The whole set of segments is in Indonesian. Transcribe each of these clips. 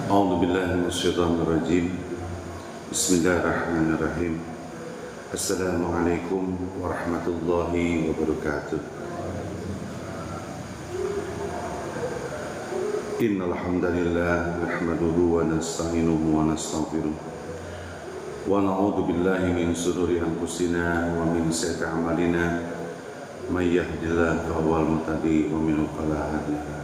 أعوذ بالله من الشيطان الرجيم بسم الله الرحمن الرحيم السلام عليكم ورحمة الله وبركاته إن الحمد لله نحمده ونستعينه ونستغفره ونعوذ بالله من شرور أنفسنا ومن سيئات أعمالنا من يهد الله فهو المهتدي ومن يضلل فلا هادي له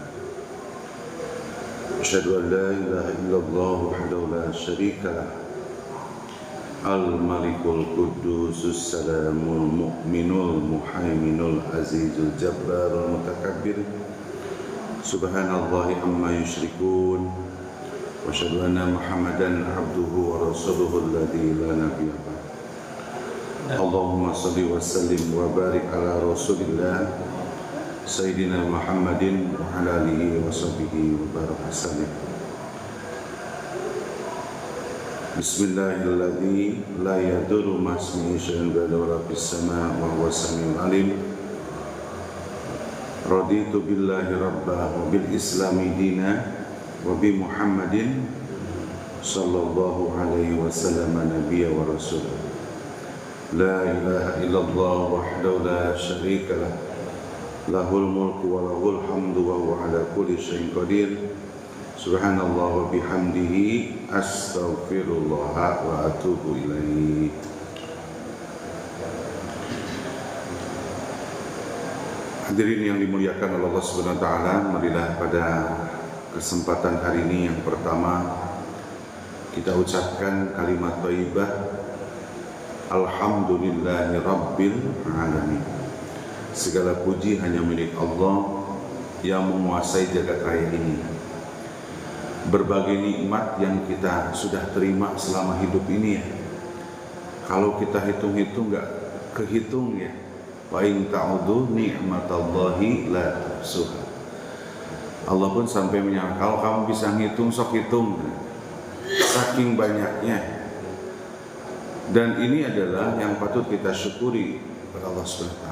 أشهد أن لا إله إلا الله وحده لا شريك له الملك القدوس السلام المؤمن المهيمن العزيز الجبار المتكبر سبحان الله عما يشركون وأشهد أن محمدا عبده ورسوله الذي لا نبي بعده اللهم صل وسلم وبارك على رسول الله سيدنا محمد وعلى آله وصحبه وبارك وسلم بسم الله الذي لا يضر مع اسمه شيء ولا في السماء وهو السميع العليم رضيت بالله ربا وبالإسلام دينا وبمحمد صلى الله عليه وسلم نبيا ورسولا لا إله إلا الله وحده لا شريك له له الملك وله الحمد وهو على كل شيء قدير سبحان الله وبحمده أستغفر الله وأتوب إليه. Hadirin yang dimuliakan oleh Allah Subhanahu wa taala, marilah pada kesempatan hari ini yang pertama kita ucapkan kalimat thayyibah alhamdulillahi rabbil alamin. Segala puji hanya milik Allah yang menguasai jagat raya ini. Berbagai nikmat yang kita sudah terima selama hidup ini ya, kalau kita hitung-hitung gak kehitung ya. Wa in ta'udu ni'matallahi la tuhsuha. Allah pun sampai menyangka kalau kamu bisa ngitung sok hitung, saking banyaknya. Dan ini adalah yang patut kita syukuri kepada Allah SWT.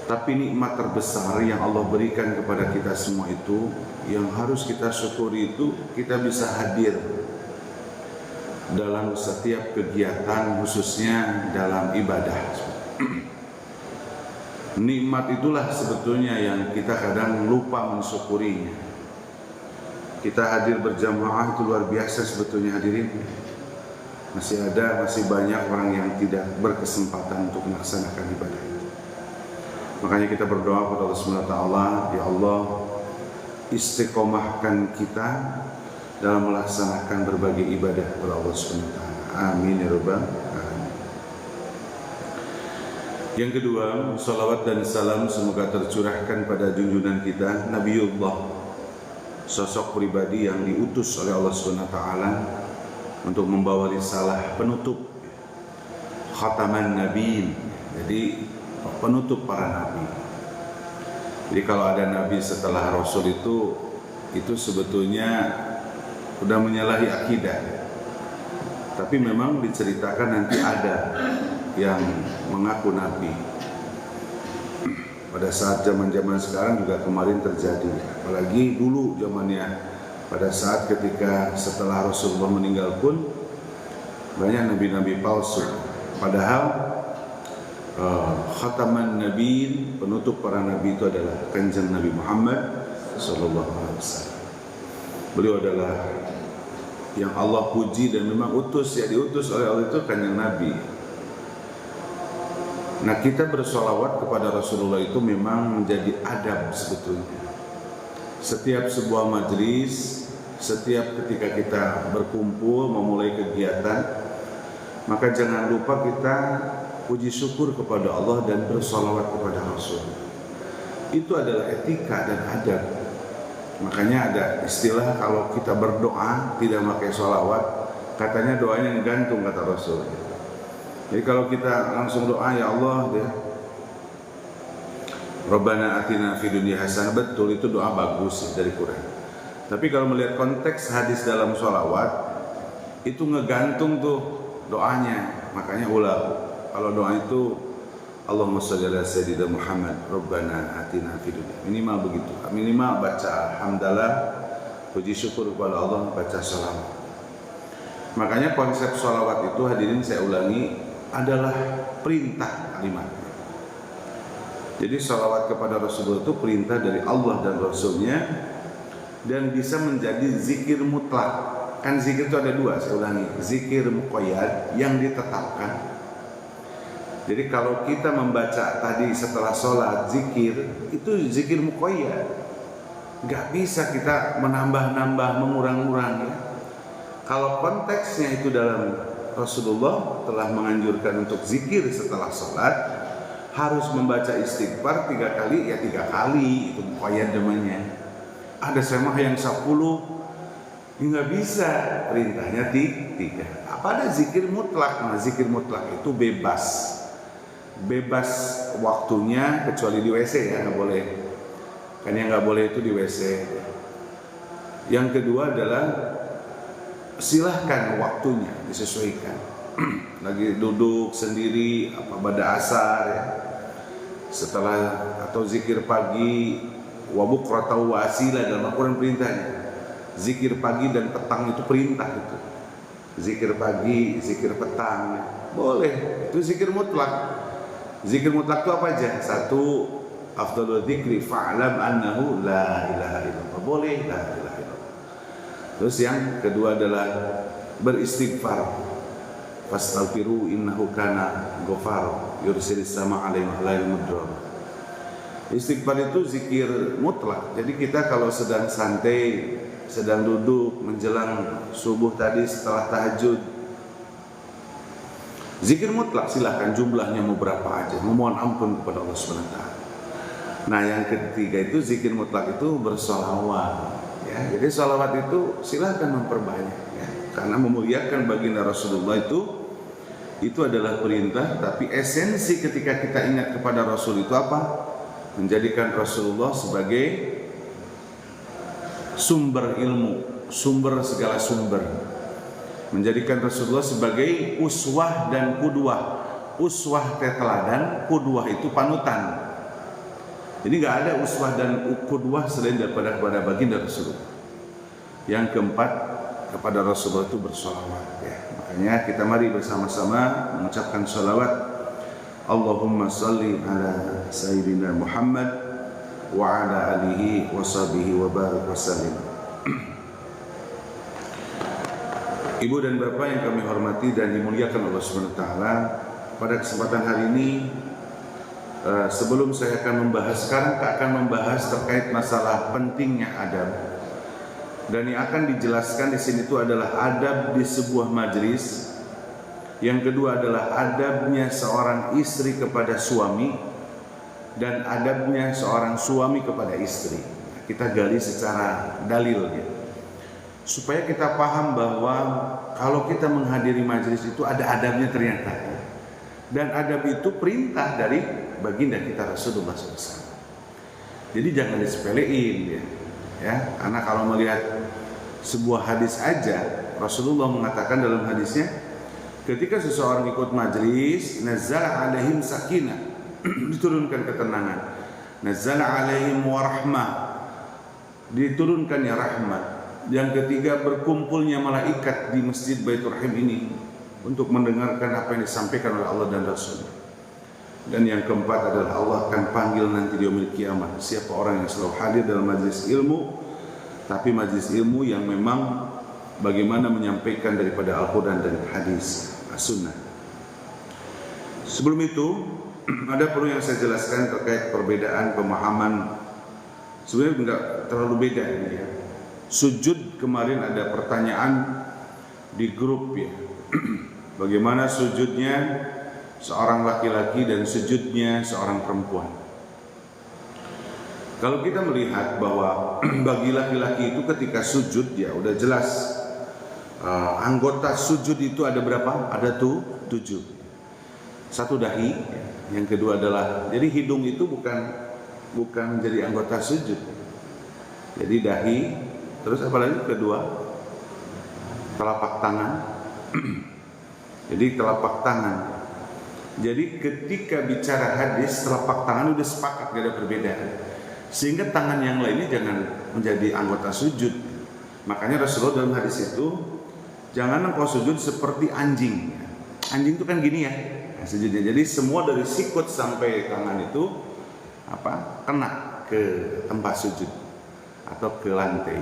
Tapi nikmat terbesar yang Allah berikan kepada kita semua itu, yang harus kita syukuri itu, kita bisa hadir dalam setiap kegiatan, khususnya dalam ibadah. Nikmat itulah sebetulnya yang kita kadang lupa mensyukurinya. Kita hadir berjamaah itu luar biasa sebetulnya hadirin. Masih banyak orang yang tidak berkesempatan untuk melaksanakan ibadah itu. Makanya kita berdoa kepada Allah Subhanahu wa taala, ya Allah, istiqomahkan kita dalam melaksanakan berbagai ibadah kepada Allah Subhanahu wa taala. Amin ya rabbal alamin. Yang kedua, salawat dan salam semoga tercurahkan pada junjungan kita Nabiullah, sosok pribadi yang diutus oleh Allah Subhanahu wa taala untuk membawa risalah penutup khataman nabiin. Jadi penutup para nabi. Jadi kalau ada nabi setelah rasul itu sebetulnya sudah menyalahi akidah. Tapi memang diceritakan nanti ada yang mengaku nabi. Pada saat zaman-zaman sekarang juga kemarin terjadi. Apalagi dulu zamannya, pada saat ketika setelah Rasulullah meninggal pun banyak nabi-nabi palsu. Padahal khataman nabiin, penutup para nabi itu adalah kanjeng Nabi Muhammad sallallahu alaihi wasallam. Beliau adalah yang Allah puji dan memang diutus oleh Allah itu kanjeng Nabi. Nah, kita bersolawat kepada Rasulullah itu memang menjadi adab sebetulnya. Setiap sebuah majelis, setiap ketika kita berkumpul memulai kegiatan, maka jangan lupa kita puji syukur kepada Allah dan bersolawat kepada Rasul. Itu adalah etika dan adab. Makanya ada istilah kalau kita berdoa tidak pakai solawat, katanya doanya gantung, kata Rasul. Jadi kalau kita langsung doa, ya Allah ya, Rabbana atina fid dunya hasanah, betul itu doa bagus dari Quran. Tapi kalau melihat konteks hadis dalam solawat, itu ngegantung tuh doanya. Makanya kalau doa itu Allahumma sholli ala sayyidina Muhammad Rabbana atina fid dunya, minimal begitu. Minimal baca alhamdulillah puji syukur kepada Allah, baca salawat. Makanya konsep salawat itu, hadirin saya ulangi, adalah perintah kalimat. Jadi salawat kepada Rasulullah itu perintah dari Allah dan Rasulnya, dan bisa menjadi zikir mutlak. Kan zikir itu ada dua, saya ulangi, zikir muqayyad yang ditetapkan. Jadi kalau kita membaca tadi setelah sholat zikir, itu zikir muqayyad, nggak bisa kita menambah-nambah, mengurang-urang ya. Kalau konteksnya itu dalam Rasulullah telah menganjurkan untuk zikir setelah sholat, harus membaca istighfar 3 kali, ya 3 kali, itu muqayyad namanya. Ada semah yang 10, nggak bisa, perintahnya 3. Apa ada zikir mutlak? Nah, zikir mutlak itu bebas waktunya, kecuali di WC ya, nggak boleh. Kan yang nggak boleh itu di WC. Yang kedua adalah silahkan waktunya disesuaikan. Lagi duduk sendiri, apa pada asar ya, setelah atau zikir pagi, wabuk atau wasila dalam Al-Quran perintahnya. Zikir pagi dan petang itu perintah itu. Zikir pagi, zikir petang, boleh. Itu zikir mutlak. Zikir mutlak itu apa aja? 1, afdhalul dzikri fa'lam annahu la ilaha illallah. Boleh la ilaha illallah. Terus yang kedua adalah beristighfar. Fastaghfiru innahu kana ghafar yursilis sama 'alaihim mudrar. Istighfar itu zikir mutlak. Jadi kita kalau sedang santai, sedang duduk menjelang subuh tadi setelah tahajud, zikir mutlak silahkan, jumlahnya mau berapa aja, memohon ampun kepada Allah SWT. Nah yang ketiga itu zikir mutlak itu bersolawat ya. Jadi solawat itu silahkan memperbanyak ya, karena memuliakan baginda Rasulullah itu adalah perintah. Tapi esensi ketika kita ingat kepada Rasul itu apa? Menjadikan Rasulullah sebagai sumber ilmu, sumber segala sumber. Menjadikan Rasulullah sebagai uswah dan kudwah. Uswah teladan, kudwah itu panutan. Jadi nggak ada uswah dan kudwah selain daripada kepada baginda Rasulullah. Yang keempat, kepada Rasulullah itu bersolawat ya. Makanya kita mari bersama-sama mengucapkan solawat. Allahumma salli ala sayyidina Muhammad wa ala alihi wa sahbihi wa barik wa sallim. Ibu dan bapak yang kami hormati dan dimuliakan Allah SWT, pada kesempatan hari ini sebelum saya akan membahas, sekarang akan membahas terkait masalah pentingnya adab. Dan yang akan dijelaskan di sini itu adalah adab di sebuah majelis. Yang kedua adalah adabnya seorang istri kepada suami, dan adabnya seorang suami kepada istri. Kita gali secara dalilnya, supaya kita paham bahwa kalau kita menghadiri majelis itu ada adabnya ternyata, dan adab itu perintah dari baginda kita Rasulullah SAW. Jadi jangan disepelein ya, karena kalau melihat sebuah hadis aja, Rasulullah mengatakan dalam hadisnya, ketika seseorang ikut majelis, nazzala alaihim sakinah, diturunkan ketenangan, nazzala alaihim warahmah, diturunkannya rahmat. Yang ketiga, berkumpulnya malaikat di Masjid Baitur Rahim ini untuk mendengarkan apa yang disampaikan oleh Allah dan Rasul. Dan yang keempat adalah Allah akan panggil nanti di yaumil kiamat siapa orang yang selalu hadir dalam majelis ilmu, tapi majelis ilmu yang memang bagaimana menyampaikan daripada Al-Quran dan hadis As-Sunnah. Sebelum itu ada perlu yang saya jelaskan terkait perbedaan pemahaman. Sebenarnya enggak terlalu beda ini ya. Sujud, kemarin ada pertanyaan di grup ya, bagaimana sujudnya seorang laki-laki dan sujudnya seorang perempuan. Kalau kita melihat bahwa bagi laki-laki itu ketika sujud ya udah jelas, anggota sujud itu ada berapa? Ada 7. 1 dahi, yang kedua adalah, jadi hidung itu bukan jadi anggota sujud. Jadi dahi, terus apa lagi? Kedua, telapak tangan. Jadi telapak tangan. Jadi ketika bicara hadis, telapak tangan udah sepakat, gak ada perbedaan. Sehingga tangan yang lainnya jangan menjadi anggota sujud. Makanya Rasulullah dalam hadis itu, jangan engkau sujud seperti anjing. Anjing itu kan gini ya, sujudnya. Jadi semua dari sikut sampai tangan itu kena ke tempat sujud atau ke lantai.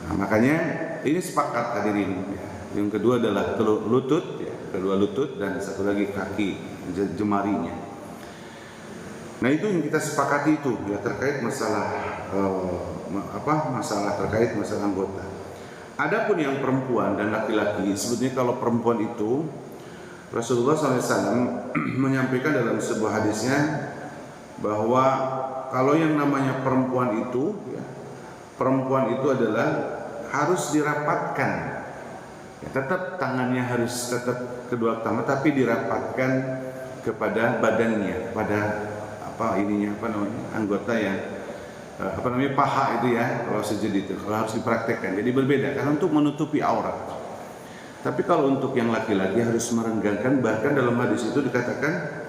Nah, makanya ini sepakat hadirin. Yang kedua adalah lutut, kedua lutut, dan satu lagi kaki jemarinya. Nah itu yang kita sepakati itu ya, terkait masalah masalah terkait masalah anggota. Adapun yang perempuan dan laki-laki, sebetulnya kalau perempuan itu Rasulullah SAW menyampaikan dalam sebuah hadisnya bahwa kalau yang namanya perempuan itu adalah harus dirapatkan. Ya, tetap tangannya harus tetap kedua tangan, tapi dirapatkan kepada badannya, pada anggota yang paha itu ya, kalau sujud itu kalau harus dipraktekkan. Jadi berbeda karena untuk menutupi aurat. Tapi kalau untuk yang laki-laki harus merenggangkan, bahkan dalam hadis itu dikatakan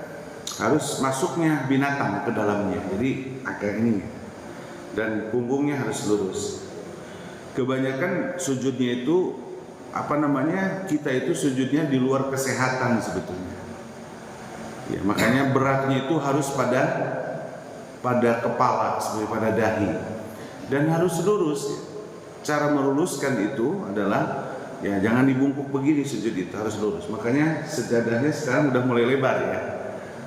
harus masuknya binatang ke dalamnya. Jadi agak ini, dan punggungnya harus lurus. Kebanyakan sujudnya itu kita itu sujudnya di luar kesehatan sebetulnya. Ya, makanya beratnya itu harus pada kepala, sebagai pada dahi, dan harus lurus. Cara meluruskan itu adalah ya jangan dibungkuk begini, sujud itu harus lurus. Makanya sejadahnya sekarang udah mulai lebar ya,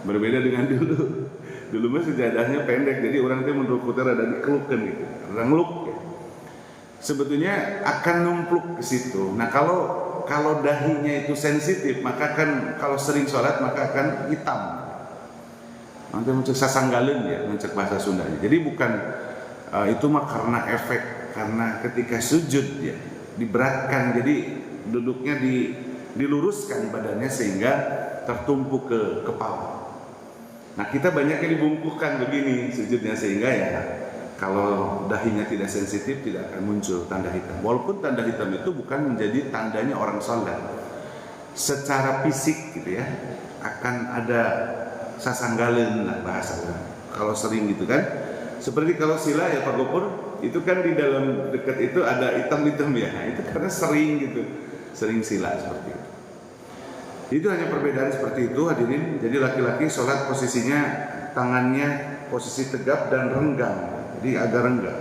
berbeda dengan dulu. Dulu mah sejadahnya pendek, jadi orang itu menurut putar ada dikelukan gitu, ada ngeluk ya. Sebetulnya akan numpluk ke situ. Nah kalau dahinya itu sensitif, maka kan kalau sering sholat maka akan hitam. Nanti muncul sasanggalun ya, mencek bahasa Sundanya. Jadi bukan itu mah karena efek, karena ketika sujud ya diberatkan, jadi duduknya diluruskan badannya sehingga tertumpuk ke kepala. Nah kita banyak yang dibungkukkan begini sujudnya, sehingga ya kalau dahinya tidak sensitif tidak akan muncul tanda hitam. Walaupun tanda hitam itu bukan menjadi tandanya orang sholat. Secara fisik gitu ya, akan ada sasanggalin lah bahasa orang. Kalau sering gitu kan. Seperti kalau sila ya Pak Gopur, itu kan di dalam dekat itu ada hitam-hitam ya. Nah, itu karena sering gitu. Sering sila seperti itu. Itu hanya perbedaan seperti itu hadirin. Jadi laki-laki sholat posisinya tangannya posisi tegap dan renggang. Jadi agak renggang.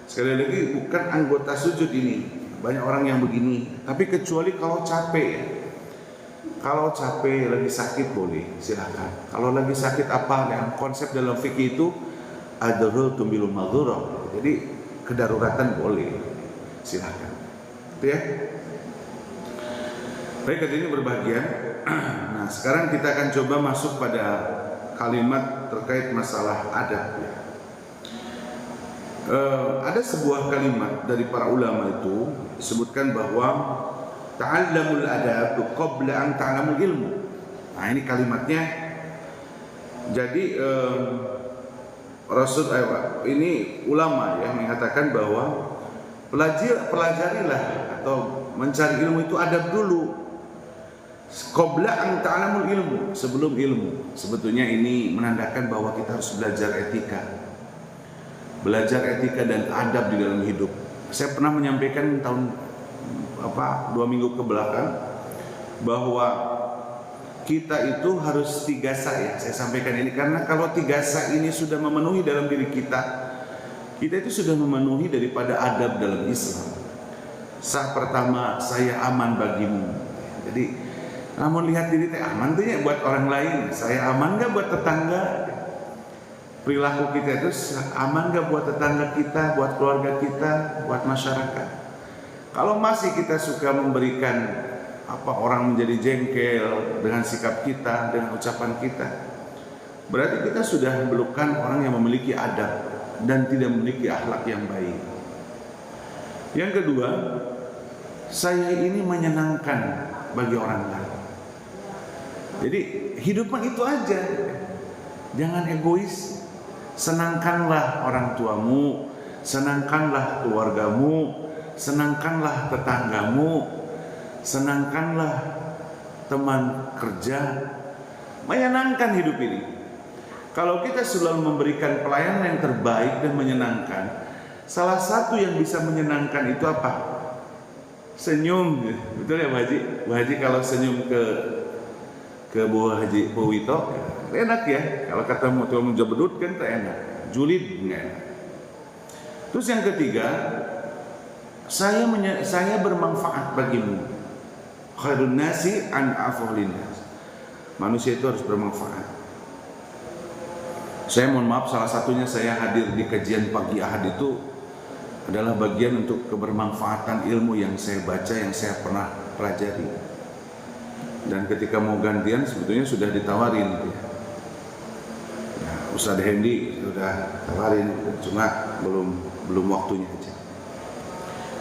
Sekali lagi bukan anggota sujud ini. Banyak orang yang begini. Tapi kecuali kalau capek ya. Kalau capek lagi sakit boleh, silakan. Kalau lagi sakit apa yang konsep dalam fikih itu ad-daruratu bil madhurah. Jadi kedaruratan boleh. Silakan. Itu ya. Baik, ini berbahagia. Nah, sekarang kita akan coba masuk pada kalimat terkait masalah adab ya. Ada sebuah kalimat dari para ulama itu disebutkan bahwa ta'allamul adab qabla an ta'lamul ilmu. Nah ini kalimatnya. Jadi ini ulama yang mengatakan bahwa pelajarilah atau mencari ilmu itu adab dulu. Qabla an ta'lamul ilmu, sebelum ilmu. Sebetulnya ini menandakan bahwa kita harus belajar etika. Belajar etika dan adab di dalam hidup. Saya pernah menyampaikan tahun 2 minggu ke belakang bahwa kita itu harus 3 sa ya. Saya sampaikan ini karena kalau 3 sa ini sudah memenuhi dalam diri kita itu sudah memenuhi daripada adab dalam Islam. Sa pertama, saya aman bagimu. Jadi namun lihat diri aman tuh ya buat orang lain. Saya aman gak buat tetangga? Perilaku kita itu aman gak buat tetangga kita, buat keluarga kita, buat masyarakat? Kalau masih kita suka memberikan orang menjadi jengkel dengan sikap kita, dengan ucapan kita, berarti kita sudah bukan orang yang memiliki adab dan tidak memiliki akhlak yang baik. Yang kedua, saya ini menyenangkan bagi orang lain. Jadi hidupnya itu aja, jangan egois. Senangkanlah orang tuamu, senangkanlah keluargamu, senangkanlah tetanggamu, senangkanlah teman kerja. Menyenangkan hidup ini. Kalau kita selalu memberikan pelayanan yang terbaik dan menyenangkan, Salah satu yang bisa menyenangkan itu apa? Senyum. Betul ya Bu Haji? Bu Haji kalau senyum ke Bu Haji Bu Wito, enak ya. Kalau kata Muhammad Jabedut kan enak. Julid nggak enak. Terus yang ketiga, saya bermanfaat bagimu. Khairun nasi an afdhalin nas. Manusia itu harus bermanfaat. Saya mohon maaf, salah satunya saya hadir di kajian pagi Ahad itu adalah bagian untuk kebermanfaatan ilmu yang saya baca, yang saya pernah pelajari. Dan ketika mau gantian sebetulnya sudah ditawarin gitu ya. Ustaz Hendy sudah tawarin, cuma belum waktunya aja.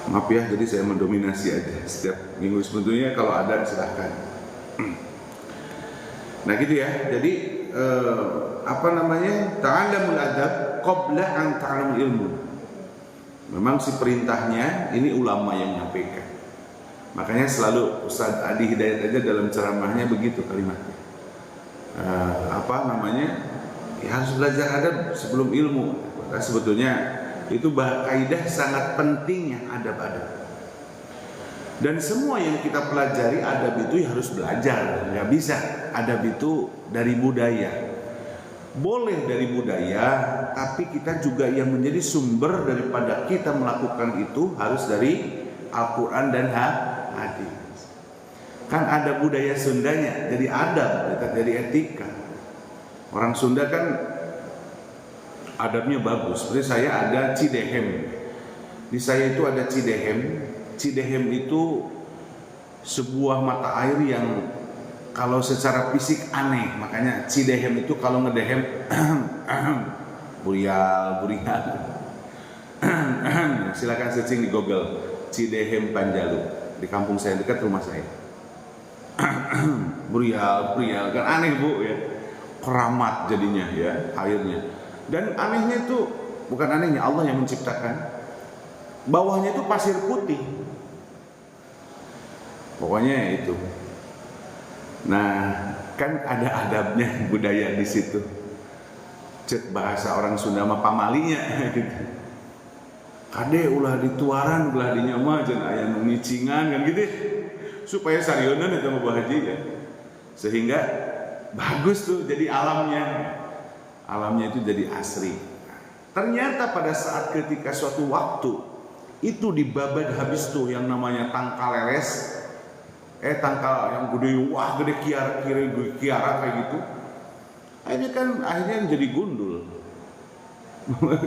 Maaf ya, jadi saya mendominasi aja setiap minggu. Sebetulnya kalau ada silahkan. Nah gitu ya. Jadi ta'allamul adab qabla an ta'lamul ilmu. Memang si perintahnya ini ulama yang menyampaikan. Makanya selalu Ustaz Adi Hidayat aja dalam ceramahnya begitu kalimatnya. Ya harus belajar adab sebelum ilmu. Nah, sebetulnya itu kaidah sangat pentingnya adab-adab. Dan semua yang kita pelajari adab itu harus belajar, nggak bisa. Adab itu dari budaya. Boleh dari budaya, tapi kita juga yang menjadi sumber daripada kita melakukan itu harus dari Al-Quran dan hadis. Kan ada budaya Sundanya, jadi adab, jadi etika. Orang Sunda kan adabnya bagus. Seperti saya ada Cidehem. Di saya itu ada Cidehem. Cidehem itu sebuah mata air yang kalau secara fisik aneh. Makanya Cidehem itu kalau ngedehem burial. Silakan searching di Google Cidehem Panjalu. Di kampung saya, dekat rumah saya. burial kan aneh Bu ya. Keramat jadinya ya airnya. Dan anehnya itu bukan anehnya, Allah yang menciptakan. Bawahnya itu pasir putih. Pokoknya itu. Nah, kan ada adabnya budaya di situ. Cek bahasa orang Sunda mah pamalinya gitu. Kade ulah dituaran belah dinya mah jeung aya nu ngicingan kan gitu. Supaya sarionan eta mah Bu Haji ya. Sehingga bagus tuh jadi alamnya itu jadi asri. Ternyata pada saat ketika suatu waktu itu dibabat habis tuh yang namanya tangkal leles, tangkal yang gede kiara kayak gitu. Akhirnya jadi gundul.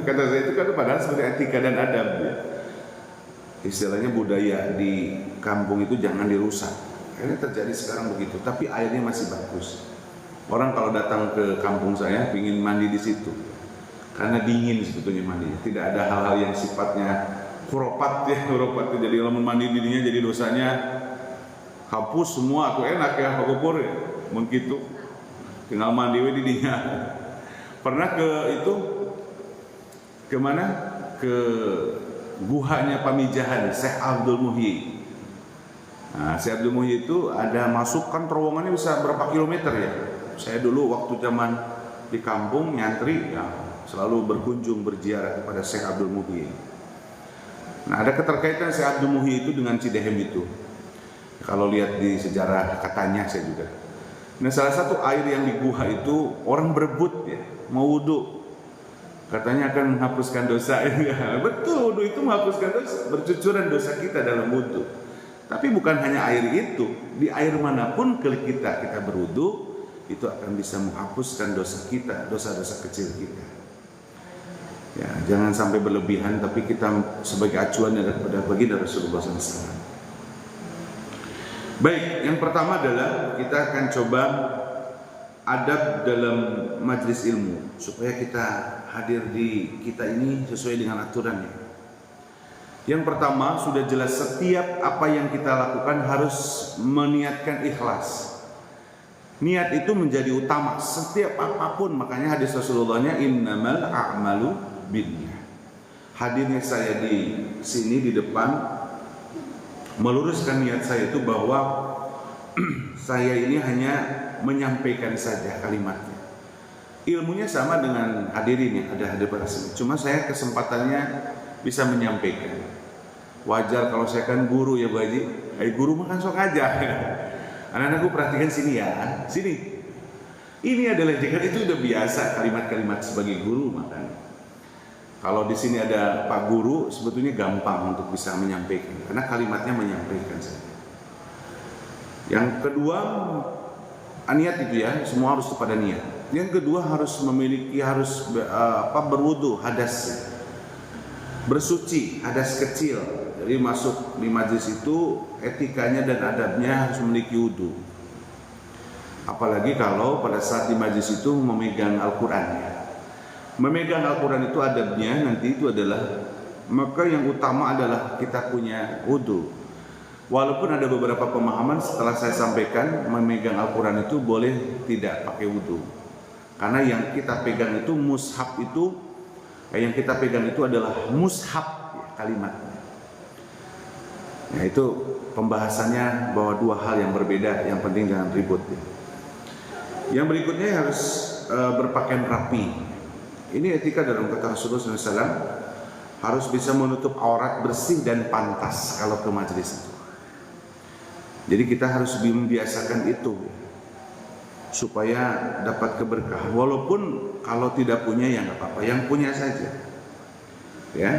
Kata saya itu kan padahal seperti etika dan adab ya. Istilahnya budaya di kampung itu jangan dirusak. Akhirnya terjadi sekarang begitu, tapi airnya masih bagus. Orang kalau datang ke kampung saya ingin mandi di situ karena dingin sebetulnya mandi. Tidak ada hal-hal yang sifatnya khurafat ya. Jadi kalau mandi dirinya jadi dosanya hapus semua. Aku enak ya pakupur ya. Begitu tinggal mandi di dinya. Pernah ke mana? Ke guhanya Pamijahan Syekh Abdul Muhyi. Nah, Syekh Abdul Muhyi itu ada masuk kan terowongannya bisa berapa kilometer ya. Saya dulu waktu zaman di kampung nyantri ya selalu berkunjung berziarah kepada Syekh Abdul Muhyi. Nah, ada keterkaitan Syekh Abdul Muhyi itu dengan Cidehem itu. Kalau lihat di sejarah katanya saya juga. Nah, salah satu air yang di guha itu orang berebut ya, mau wudu. Katanya akan menghapuskan dosa ya. Betul, wudu itu menghapuskan dosa, bercucuran dosa kita dalam wudu. Tapi bukan hanya air itu, di air manapun kita berwudu itu akan bisa menghapuskan dosa kita, dosa-dosa kecil kita. Ya, jangan sampai berlebihan, tapi kita sebagai acuan daripada baginda Rasulullah SAW. Baik, yang pertama adalah kita akan coba adab dalam majlis ilmu supaya kita hadir di kita ini sesuai dengan aturannya. Yang pertama sudah jelas setiap apa yang kita lakukan harus meniatkan ikhlas. Niat itu menjadi utama setiap apapun. Makanya hadis Rasulullahnya innamal a'malu binniyat. Hadirnya saya di sini di depan meluruskan niat saya itu bahwa saya ini hanya menyampaikan saja kalimatnya. Ilmunya sama dengan hadirin yang ada pada sini. Cuma saya kesempatannya bisa menyampaikan. Wajar kalau saya kan guru ya Bu Haji. Guru makan sok aja. Anak-anakku perhatikan sini ya, sini. Ini adalah jika itu udah biasa kalimat-kalimat sebagai guru makan. Kalau di sini ada Pak Guru, sebetulnya gampang untuk bisa menyampaikan, karena kalimatnya menyampaikan saja. Yang kedua, niat itu ya, semua harus kepada niat. Yang kedua harus berwudu, hadas, bersuci, hadas kecil. Jadi masuk di majlis itu etikanya dan adabnya harus memiliki wudu. Apalagi kalau pada saat di majlis itu memegang Al-Quran. Memegang Al-Quran itu adabnya nanti itu adalah, maka yang utama adalah kita punya wudu. Walaupun ada beberapa pemahaman setelah saya sampaikan memegang Al-Quran itu boleh tidak pakai wudu. Karena yang kita pegang itu mushaf itu, yang kita pegang itu adalah mushaf kalimatnya. Nah itu pembahasannya bahwa dua hal yang berbeda, yang penting jangan ribut. Yang berikutnya harus berpakaian rapi. Ini etika dalam kata Rasulullah SAW, harus bisa menutup aurat bersih dan pantas kalau ke majelis itu. Jadi kita harus membiasakan itu supaya dapat keberkahan. Walaupun kalau tidak punya ya nggak apa-apa, yang punya saja. Ya.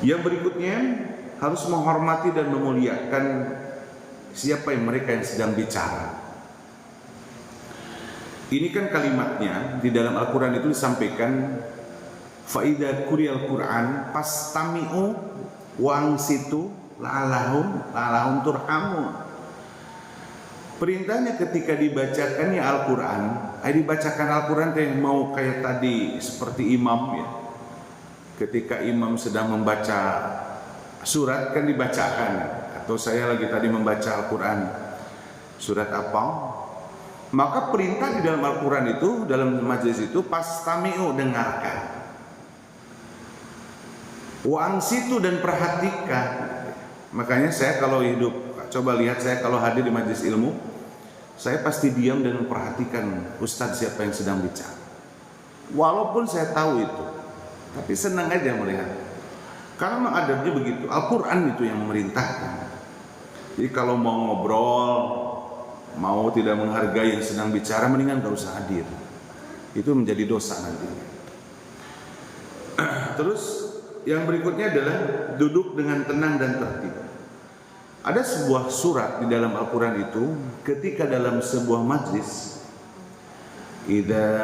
Yang berikutnya harus menghormati dan memuliakan siapa yang mereka yang sedang bicara. Ini kan kalimatnya di dalam Al-Quran itu disampaikan faida kuriyal Quran pastami'u wangsitu la'alahum turhamun. Perintahnya ketika dibacakannya Al-Quran, dibacakan Al-Quran yang mau kayak tadi seperti imam ya. Ketika imam sedang membaca surat kan dibacakan, atau saya lagi tadi membaca Al-Quran surat apa? Maka perintah di dalam Al-Quran itu, dalam majelis itu, pastami'u, dengarkan, wa'ansitu, dan perhatikan. Makanya saya kalau hidup, coba lihat saya kalau hadir di majelis ilmu, saya pasti diam dan memperhatikan ustadz siapa yang sedang bicara. Walaupun saya tahu itu, tapi senang aja melihat. Karena memang adabnya begitu, Al-Quran itu yang memerintahkan. Jadi kalau mau ngobrol, mau tidak menghargai yang sedang bicara, mendingan gak usah hadir. Itu menjadi dosa nanti. Terus yang berikutnya adalah duduk dengan tenang dan tertib. Ada sebuah surat di dalam Al-Quran itu, ketika dalam sebuah majlis, idza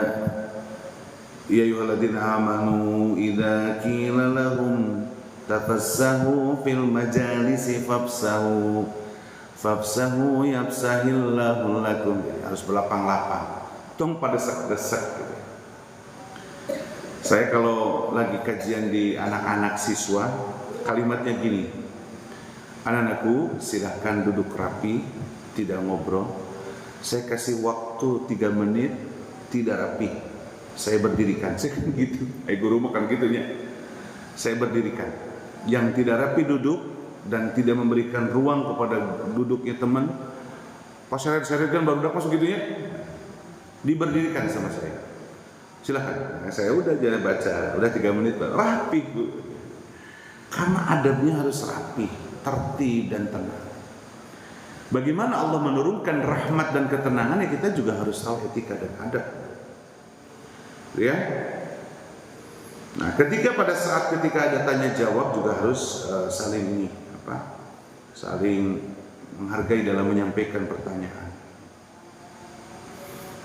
ya ayyuhalladzina amanu idza qila lahum tafassahu fil majalisi fafsahu yafsahillahu lakum. Harus berlapang-lapang, tong pada desak-desak gitu. Saya kalau lagi kajian di anak-anak siswa, kalimatnya gini, anak-anakku silahkan duduk rapi, tidak ngobrol. Saya kasih waktu 3 menit, tidak rapi, saya berdirikan. Saya kan gitu, guru makan gitunya. Saya berdirikan. Yang tidak rapi duduk dan tidak memberikan ruang kepada duduknya teman, pas seret-seret kan baru dapat segitunya, diberdirikan sama saya. Silahkan. Nah, saya udah jalan baca, udah 3 menit, rapi Bu. Karena adabnya harus rapi, tertib dan tenang. Bagaimana Allah menurunkan rahmat dan ketenangan, ya kita juga harus tahu etika dan adab. Ya. Nah, ketika ada tanya jawab juga harus saling menghargai dalam menyampaikan pertanyaan.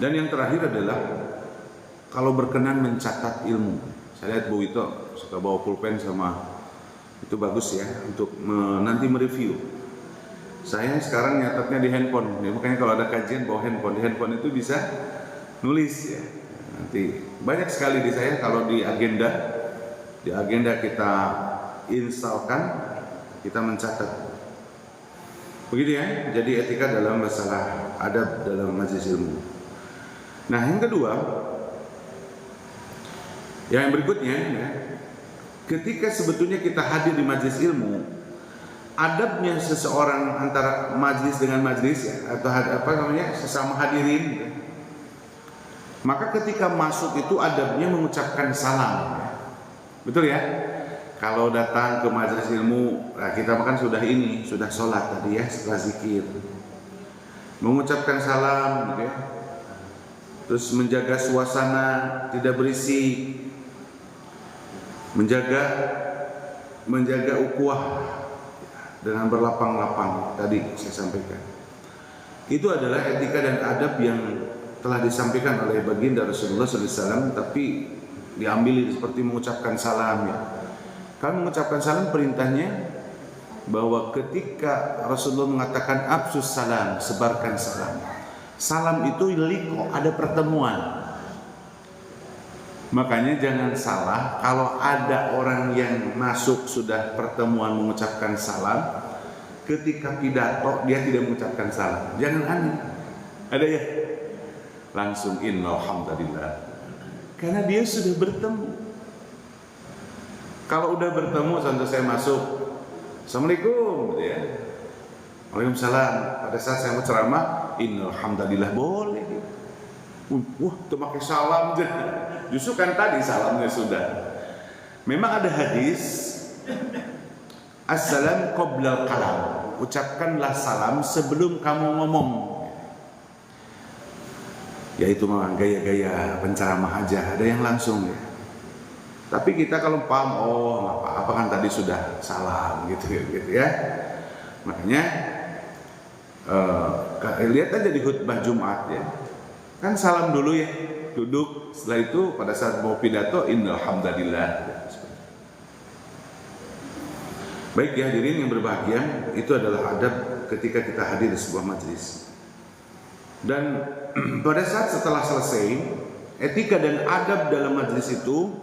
Dan yang terakhir adalah kalau berkenan mencatat ilmu. Saya lihat Bu Wito suka bawa pulpen sama, itu bagus ya untuk nanti mereview. Saya sekarang nyatatnya di handphone, ya, makanya kalau ada kajian bawa handphone. Di handphone itu bisa nulis ya. Nanti banyak sekali di saya kalau di agenda kita instalkan, kita mencatat. Begitu ya. Jadi etika dalam masalah adab dalam majelis ilmu. Nah, yang kedua, yang berikutnya ya, ketika sebetulnya kita hadir di majelis ilmu, adabnya seseorang antara majelis dengan majelis ya, atau sesama hadirin ya. Maka ketika masuk itu adabnya mengucapkan salam ya. Betul ya? Kalau datang ke majelis ilmu, nah kita makan sudah sholat tadi ya, setelah zikir, mengucapkan salam, gitu ya. Terus menjaga suasana tidak berisik, menjaga ukhuwah dengan berlapang-lapang tadi saya sampaikan. Itu adalah etika dan adab yang telah disampaikan oleh baginda Rasulullah SAW, tapi diambil seperti mengucapkan salam ya. Kan mengucapkan salam perintahnya bahwa ketika Rasulullah mengatakan absus salam, sebarkan salam. Salam itu liqo, ada pertemuan. Makanya jangan salah kalau ada orang yang masuk sudah pertemuan mengucapkan salam, ketika pidato dia tidak mengucapkan salam. Jangan aneh. Ada ya? Langsung innalhamdulillah. Karena dia sudah bertemu. Kalau udah bertemu sampai saya masuk, assalamualaikum, gitu ya. Waalaikumsalam. Pada saat saya mau ceramah, innalhamdulillah, boleh. Wah, itu pakai salam. Justru kan tadi salamnya sudah. Memang ada hadis, assalam qoblal kalam. Ucapkanlah salam sebelum kamu ngomong. Ya itu memang gaya-gaya penceramah aja. Ada yang langsung ya. Tapi kita kalau paham, oh apa kan tadi sudah salam gitu ya. Makanya lihat aja di khutbah Jumat ya. Kan salam dulu ya, duduk. Setelah itu pada saat mau pidato, innalhamdulillah. Baik ya hadirin yang berbahagia, itu adalah adab ketika kita hadir di sebuah majelis. Dan pada saat setelah selesai, etika dan adab dalam majelis itu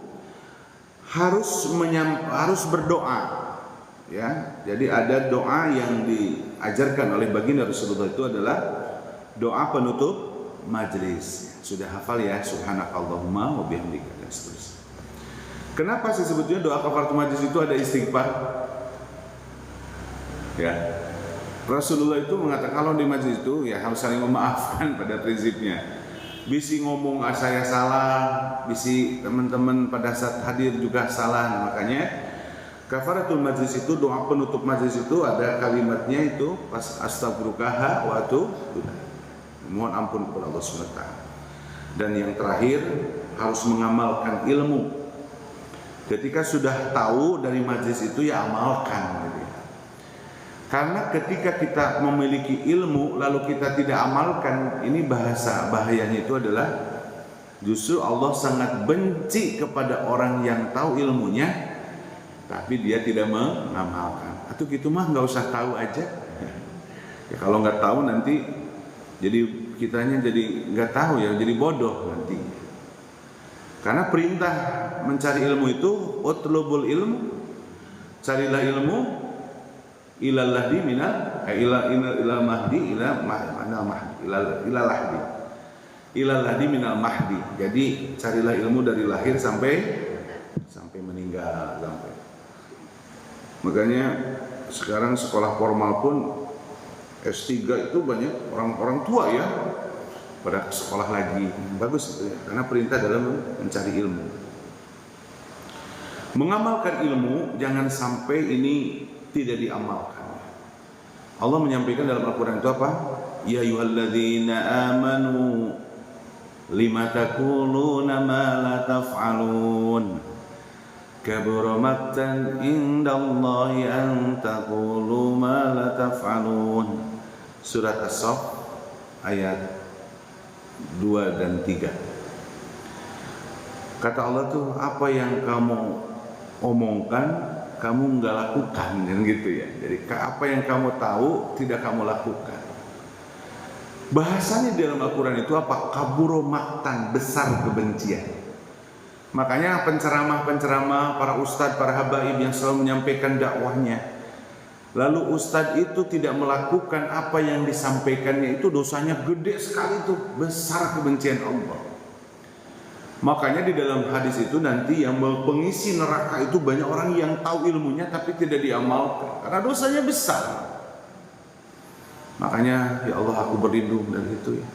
harus berdoa, ya. Jadi ada doa yang diajarkan oleh baginda Rasulullah, itu adalah doa penutup majelis. Sudah hafal ya, subhanakallahumma wa bihamdika dan seterusnya. Kenapa sih sebetulnya doa kafaratul majelis itu ada istighfar? Ya, Rasulullah itu mengatakan kalau di majelis itu ya harus saling memaafkan pada prinsipnya. Bisi ngomong saya salah, bisi teman-teman pada saat hadir juga salah. Makanya kafaratul majlis itu, doa penutup majlis itu ada kalimatnya itu pas astagfirullaha wa atubu ilaih. Mohon ampun kepada Allah SWT. Dan yang terakhir harus mengamalkan ilmu. Ketika sudah tahu dari majlis itu ya amalkan. Karena ketika kita memiliki ilmu lalu kita tidak amalkan, ini bahayanya itu adalah justru Allah sangat benci kepada orang yang tahu ilmunya tapi dia tidak mengamalkan. Atau gitu mah nggak usah tahu aja. Ya kalau nggak tahu nanti jadi kitanya jadi nggak tahu ya, jadi bodoh nanti. Karena perintah mencari ilmu itu utlubul ilmu, carilah ilmu ilal lahdi minal ilal mahdi ilal mahdi ilal lahdi minal mahdi. Jadi carilah ilmu dari lahir sampai meninggal sampai. Makanya sekarang sekolah formal pun S3 itu banyak orang-orang tua ya pada sekolah lagi. Bagus ya, karena perintah dalam mencari ilmu. Mengamalkan ilmu jangan sampai ini tidak diamalkan. Allah menyampaikan dalam Al-Quran itu apa? Ya ayyuhalladzina amanu lima taquluna ma la taf'alun kabura maqtan indallahi an taqulu ma la taf'alun. Surat As-Saff ayat 2 dan 3. Kata Allah tuh, apa yang kamu omongkan kamu nggak lakukan, dan gitu ya. Jadi apa yang kamu tahu tidak kamu lakukan. Bahasanya dalam Al-Quran itu apa? Kaburo maktan, besar kebencian. Makanya penceramah-penceramah, para ustadz, para habaib yang selalu menyampaikan dakwahnya, lalu ustadz itu tidak melakukan apa yang disampaikannya, itu dosanya gede sekali, itu besar kebencian Allah. Makanya di dalam hadis itu nanti yang pengisi neraka itu banyak orang yang tahu ilmunya tapi tidak diamalkan karena dosanya besar. Makanya ya Allah, aku berlindung dari itu ya.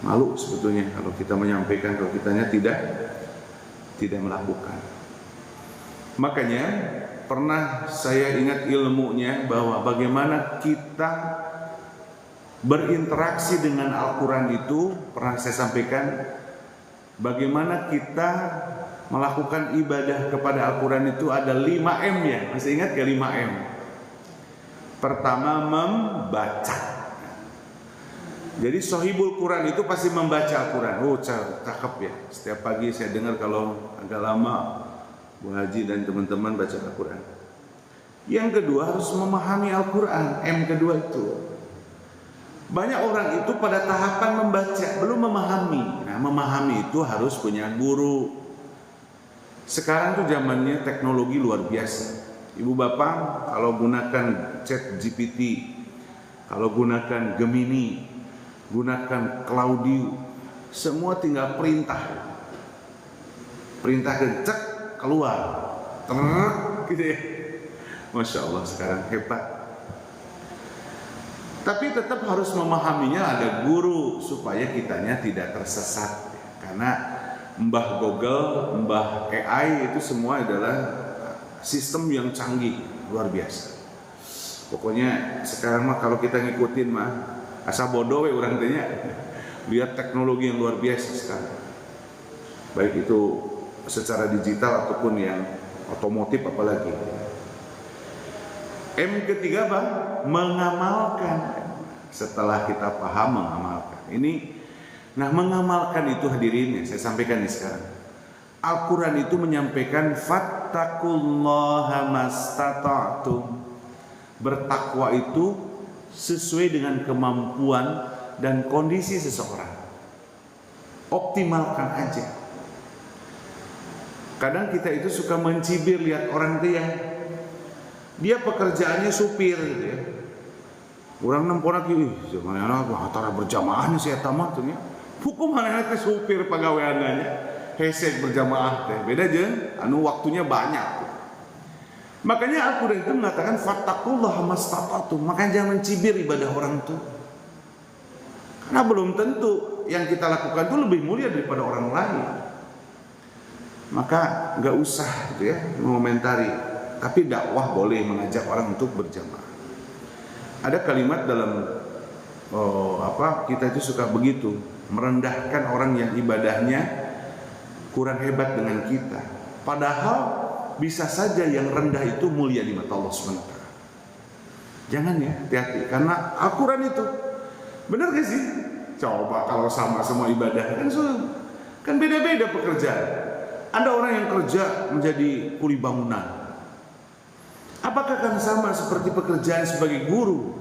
Malu sebetulnya kalau kita menyampaikan, kalau kitanya tidak melakukan. Makanya pernah saya ingat ilmunya bahwa bagaimana kita berinteraksi dengan Al-Quran itu, pernah saya sampaikan bagaimana kita melakukan ibadah kepada Al-Quran itu ada 5M ya. Masih ingat gak 5M? Pertama, membaca. Jadi sohibul Quran itu pasti membaca Al-Quran. Oh cakep ya. Setiap pagi saya dengar kalau agak lama Bu Haji dan teman-teman baca Al-Quran. Yang kedua harus memahami Al-Quran. M kedua itu. Banyak orang itu pada tahapan membaca, belum memahami. Nah, memahami itu harus punya guru. Sekarang tuh zamannya teknologi luar biasa. Ibu bapak kalau gunakan Chat GPT, kalau gunakan Gemini, gunakan Claudio, semua tinggal perintah. Perintah cek keluar. Gitu ya. Masya Allah sekarang hebat. Tapi tetap harus memahaminya, ada guru supaya kitanya tidak tersesat. Karena Mbah Google, Mbah AI itu semua adalah sistem yang canggih, luar biasa. Pokoknya sekarang mah kalau kita ngikutin mah asa bodoh we urang teh nya. Lihat teknologi yang luar biasa sekarang. Baik itu secara digital ataupun yang otomotif apalagi. M ketiga Bang, mengamalkan. Setelah kita paham mengamalkan. Nah mengamalkan itu hadirin ya, saya sampaikan nih sekarang. Al-Quran itu menyampaikan fattaqullaha mastata'tum. Bertakwa itu sesuai dengan kemampuan dan kondisi seseorang. Optimalkan aja. Kadang kita itu suka mencibir lihat orang dia pekerjaannya supir gitu ya. Orang nempona kieu, mana antara berjamaah nih saya tamat tuh nya. Hukum mana teh supir pagaweanna hese berjamaah teh. Beda jeung anu waktunya banyak. Makanya Al-Qur'an itu mengatakan fattaqullaha mastata'tum. Makanya jangan mencibir ibadah orang itu. Karena belum tentu yang kita lakukan itu lebih mulia daripada orang lain. Maka enggak usah gitu ya mengomentari. Tapi dakwah boleh mengajak orang untuk berjamaah. Ada kalimat dalam kita itu suka begitu, merendahkan orang yang ibadahnya kurang hebat dengan kita. Padahal bisa saja yang rendah itu mulia di mata Allah SWT. Jangan ya, hati-hati karena Al-Quran itu benar gak sih? Coba kalau sama semua ibadah kan beda-beda pekerjaan. Ada orang yang kerja menjadi kuli bangunan. Apakah akan sama seperti pekerjaan sebagai guru?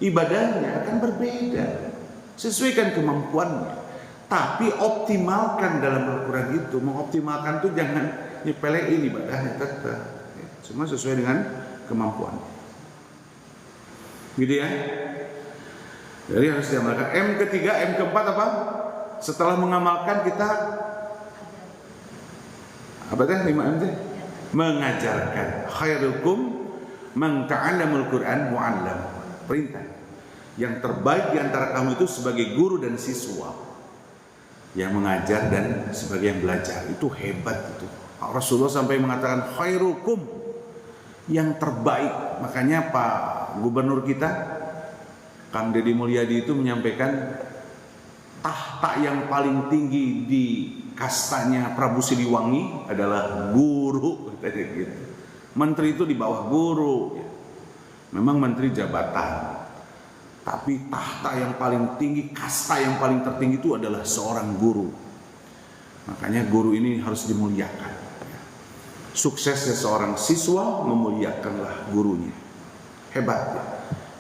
Ibadahnya akan berbeda. Sesuaikan kemampuannya. Tapi optimalkan dalam Al-Quran itu. Mengoptimalkan itu jangan nyepelein ibadahnya tetap. Semua sesuai dengan kemampuan. Gitu ya. Jadi harus diamalkan. M ketiga, M keempat apa? Setelah mengamalkan kita apa teh 5M teh? Mengajarkan. Khairukum man ta'allamul Qur'an mu'allam. Perintah. Yang terbaik di antara kamu itu sebagai guru dan siswa. Yang mengajar dan sebagai yang belajar. Itu hebat itu. Rasulullah sampai mengatakan khairukum, yang terbaik. Makanya Pak Gubernur kita Kang Deddy Mulyadi itu menyampaikan tahta yang paling tinggi di kastanya Prabu Siliwangi adalah guru. Gitu. Menteri itu di bawah guru. Memang menteri jabatan, tapi tahta yang paling tinggi, kasta yang paling tertinggi itu adalah seorang guru. Makanya guru ini harus dimuliakan. Suksesnya seorang siswa, memuliakanlah gurunya. Hebat ya.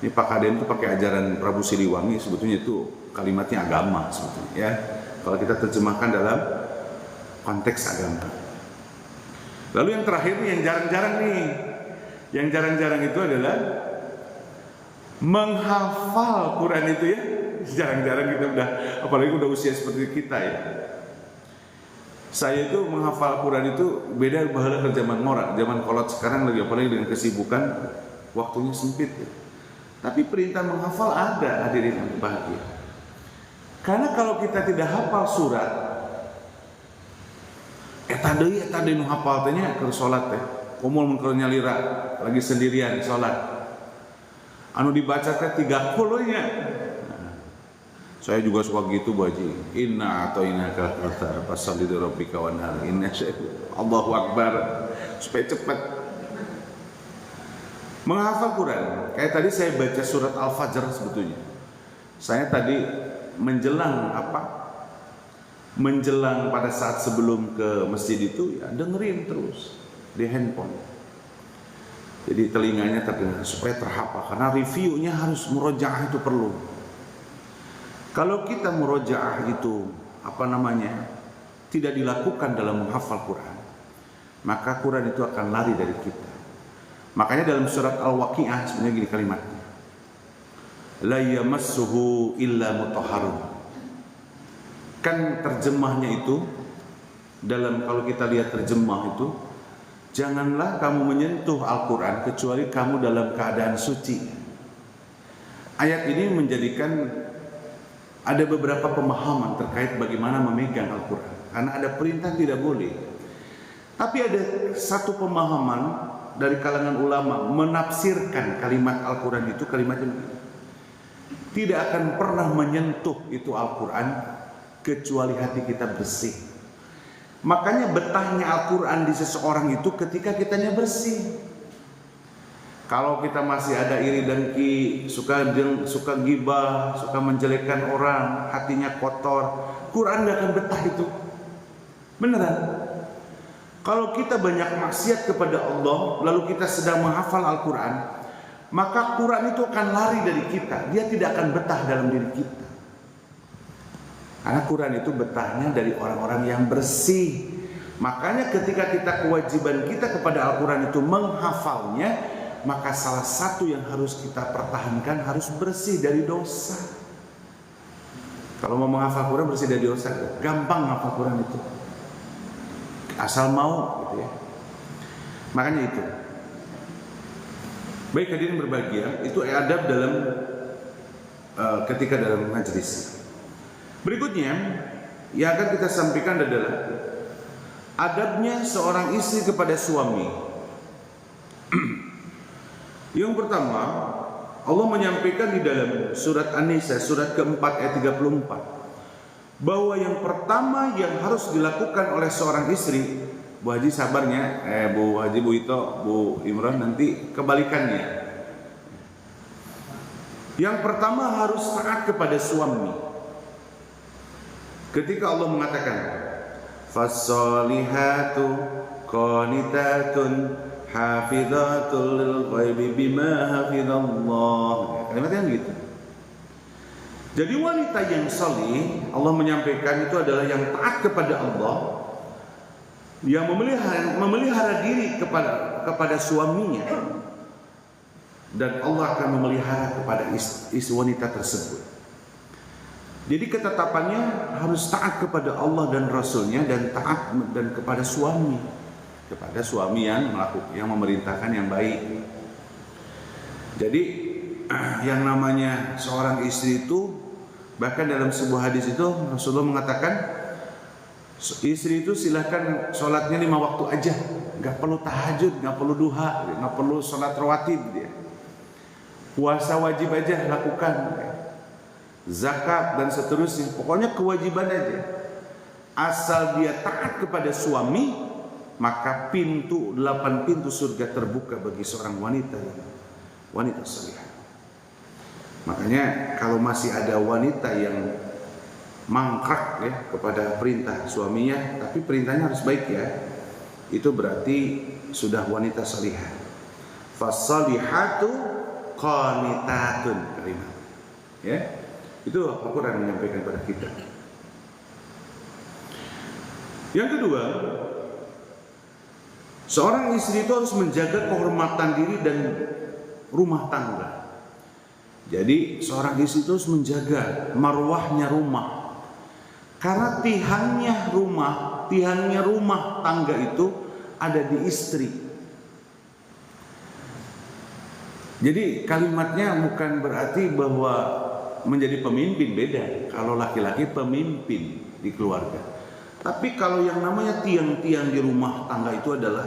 Ini Pak Kaden itu pakai ajaran Prabu Siliwangi, sebetulnya itu kalimatnya agama sebetulnya ya. Kalau kita terjemahkan dalam konteks agama. Lalu yang terakhir nih, yang jarang-jarang nih. Yang jarang-jarang itu adalah menghafal Quran itu ya. Jarang-jarang kita udah, apalagi udah usia seperti kita ya. Saya itu menghafal Quran itu beda bahala ke zaman ngora. Zaman kolot sekarang lagi, apalagi dengan kesibukan, waktunya sempit ya. Tapi perintah menghafal ada, hadirin yang bahagia. Karena kalau kita tidak hafal surat, Eta deui nu hafal teh nya keur salat teh. Komo mun keur nyalira lagi sendirian salat. Anu dibaca teh 30 nya. Saya juga suka gitu Bu Haji. Inna atoinakal kautsar fasholli li rabbika wanhar. Inna Allahu Akbar. Supaya cepat menghafal Quran. Kayak tadi saya baca surat Al-Fajr sebetulnya. Saya tadi menjelang pada saat sebelum ke masjid itu ya dengerin terus di handphone. Jadi telinganya terdengar supaya terhafal karena reviewnya harus murojaah itu perlu. Kalau kita murojaah itu tidak dilakukan dalam menghafal Quran, maka Quran itu akan lari dari kita. Makanya dalam surat Al-Waqi'ah sebenarnya gini kalimatnya. La yamassuhu illa mutahharun. Kan terjemahnya itu kalau kita lihat terjemah itu, janganlah kamu menyentuh Al-Quran kecuali kamu dalam keadaan suci. Ayat ini menjadikan ada beberapa pemahaman terkait bagaimana memegang Al-Quran. Karena ada perintah tidak boleh. Tapi ada satu pemahaman dari kalangan ulama menafsirkan kalimat Al-Quran itu kalimatnya tidak akan pernah menyentuh itu Al-Quran kecuali hati kita bersih. Makanya betahnya Al-Quran di seseorang itu ketika kitanya bersih. Kalau kita masih ada iri dengki, suka gibah, suka menjelekkan orang, hatinya kotor, Quran gak akan betah itu. Beneran. Kalau kita banyak maksiat kepada Allah, lalu kita sedang menghafal Al-Quran, maka Quran itu akan lari dari kita. Dia tidak akan betah dalam diri kita. Karena Quran itu betahnya dari orang-orang yang bersih. Makanya ketika kewajiban kita kepada Al-Quran itu menghafalnya, maka salah satu yang harus kita pertahankan harus bersih dari dosa. Kalau mau menghafal Quran bersih dari dosa, gampang menghafal Quran itu. Asal mau gitu ya. Makanya itu. Baik hadirin berbahagia, itu adab dalam ketika dalam majelis. Berikutnya yang akan kita sampaikan adalah adabnya seorang istri kepada suami. Yang pertama, Allah menyampaikan di dalam surat An-Nisa surat keempat ayat 34 bahwa yang pertama yang harus dilakukan oleh seorang istri, Bu Haji sabarnya, Bu Haji, Bu Ito, Bu Imran, nanti kebalikannya. Yang pertama harus taat kepada suami. Ketika Allah mengatakan, "Fassolihatu qanitatun hafidhatul lil ghaibi bima hafidhallah." Kalimatnya gitu. Jadi wanita yang salih, Allah menyampaikan itu adalah yang taat kepada Allah, yang memelihara diri kepada suaminya, dan Allah akan memelihara kepada istri wanita tersebut. Jadi ketetapannya harus taat kepada Allah dan Rasulnya, dan taat dan kepada suami yang memerintahkan yang baik. Jadi yang namanya seorang istri itu, bahkan dalam sebuah hadis itu Rasulullah mengatakan, istri itu silahkan sholatnya 5 waktu aja, nggak perlu tahajud, nggak perlu duha, nggak perlu sholat rawatib dia. Puasa wajib aja lakukan, zakat dan seterusnya, pokoknya kewajiban aja. Asal dia taat kepada suami, maka 8 pintu surga terbuka bagi seorang wanita salihah. Makanya kalau masih ada wanita yang mangkrak ya kepada perintah suaminya, tapi perintahnya harus baik ya, itu berarti sudah wanita salihah. Fassalihatu qanitatun, kalimat. Ya, itu Al-Quran menyampaikan kepada kita. Yang kedua, seorang istri itu harus menjaga kehormatan diri dan rumah tangga. Jadi seorang istri itu harus menjaga marwahnya rumah. Karena tihannya rumah tangga itu ada di istri. Jadi kalimatnya bukan berarti bahwa menjadi pemimpin, beda. Kalau laki-laki pemimpin di keluarga, Tapi kalau yang namanya tiang-tiang di rumah tangga itu adalah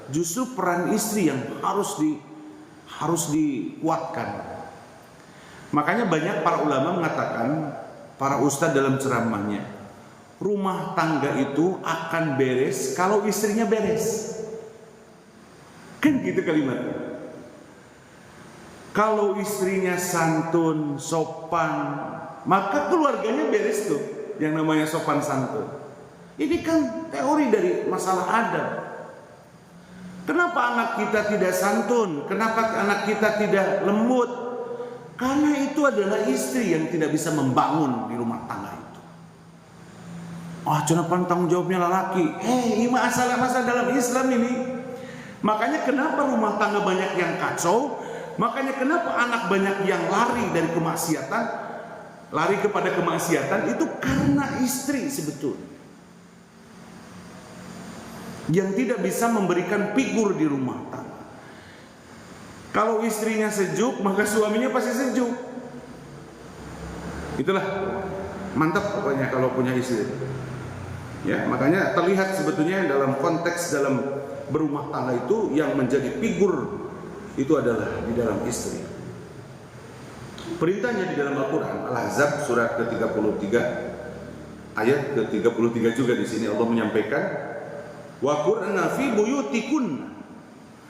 justru peran istri yang harus dikuatkan. Makanya banyak para ulama mengatakan, para ustadz dalam ceramahnya, rumah tangga itu akan beres kalau istrinya beres. Kan gitu kalimatnya. Kalau istrinya santun, sopan, maka keluarganya beres tuh, yang namanya sopan santun. Ini kan teori dari masalah adab. Kenapa anak kita tidak santun? Kenapa anak kita tidak lembut? Karena itu adalah istri yang tidak bisa membangun di rumah tangga itu. Kenapa tanggung jawabnya lelaki? Ini masalah dalam Islam ini. Makanya kenapa rumah tangga banyak yang kacau? Makanya kenapa anak banyak yang lari dari kemaksiatan, lari kepada kemaksiatan, itu karena istri sebetulnya yang tidak bisa memberikan figur di rumah tangga. Kalau istrinya sejuk, maka suaminya pasti sejuk. Itulah mantap pokoknya kalau punya istri. Ya, makanya terlihat sebetulnya dalam konteks dalam berumah tangga itu yang menjadi figur itu adalah di dalam istri. Perintahnya di dalam Al-Qur'an Al-Ahzab surat ke-33 ayat ke-33 juga di sini Allah menyampaikan wa qurna fi buyutikun.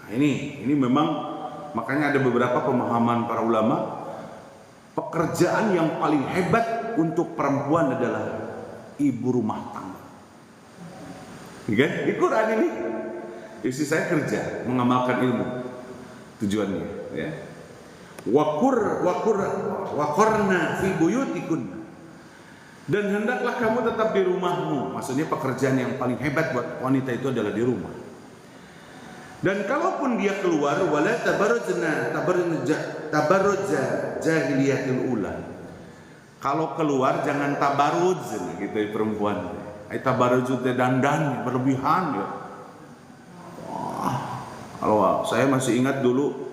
Nah, ini memang makanya ada beberapa pemahaman para ulama, pekerjaan yang paling hebat untuk perempuan adalah ibu rumah tangga. Di Quran ini istri saya kerja mengamalkan ilmu, tujuannya ya. Wa qurna fi buyutikun. Dan hendaklah kamu tetap di rumahmu. Maksudnya pekerjaan yang paling hebat buat wanita itu adalah di rumah. Dan kalaupun dia keluar, wala tabarrujna jahiliyatul ula. Kalau keluar jangan tabarruj gitu ya perempuan. Tabarruj itu dandan berlebihan ya. Kalau saya masih ingat dulu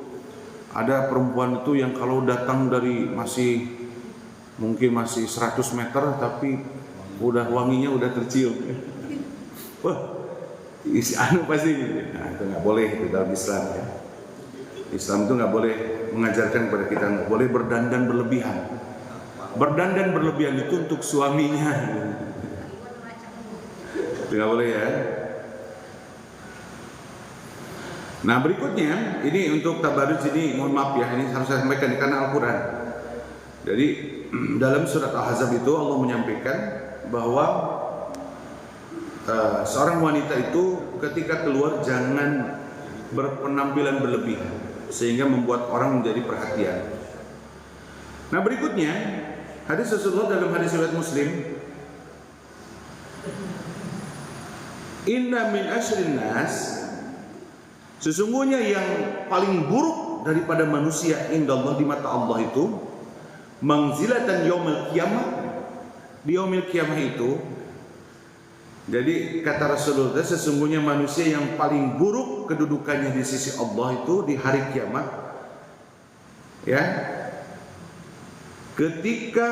ada perempuan itu yang kalau datang dari mungkin masih 100 meter tapi udah wanginya udah tercium. Wah, isi pasti gitu. Nah, itu nggak boleh itu dalam Islam ya. Islam itu nggak boleh mengajarkan kepada kita nggak boleh berdandan berlebihan. Berdandan berlebihan itu untuk suaminya. Itu nggak boleh ya. Nah berikutnya ini untuk tabarruj ini mohon maaf ya ini harus saya sampaikan karena Al-Quran. Jadi dalam surat Al-Ahzab itu Allah menyampaikan bahwa seorang wanita itu ketika keluar jangan berpenampilan berlebihan sehingga membuat orang menjadi perhatian. Nah berikutnya hadis Rasulullah dalam hadis riwayat Muslim, inna min asyrin nas, sesungguhnya yang paling buruk daripada manusia indallah di mata Allah itu manzilatan yaumil qiyamah, di yaumil qiyamah itu. Jadi kata Rasulullah, sesungguhnya manusia yang paling buruk kedudukannya di sisi Allah itu di hari kiamat ya, ketika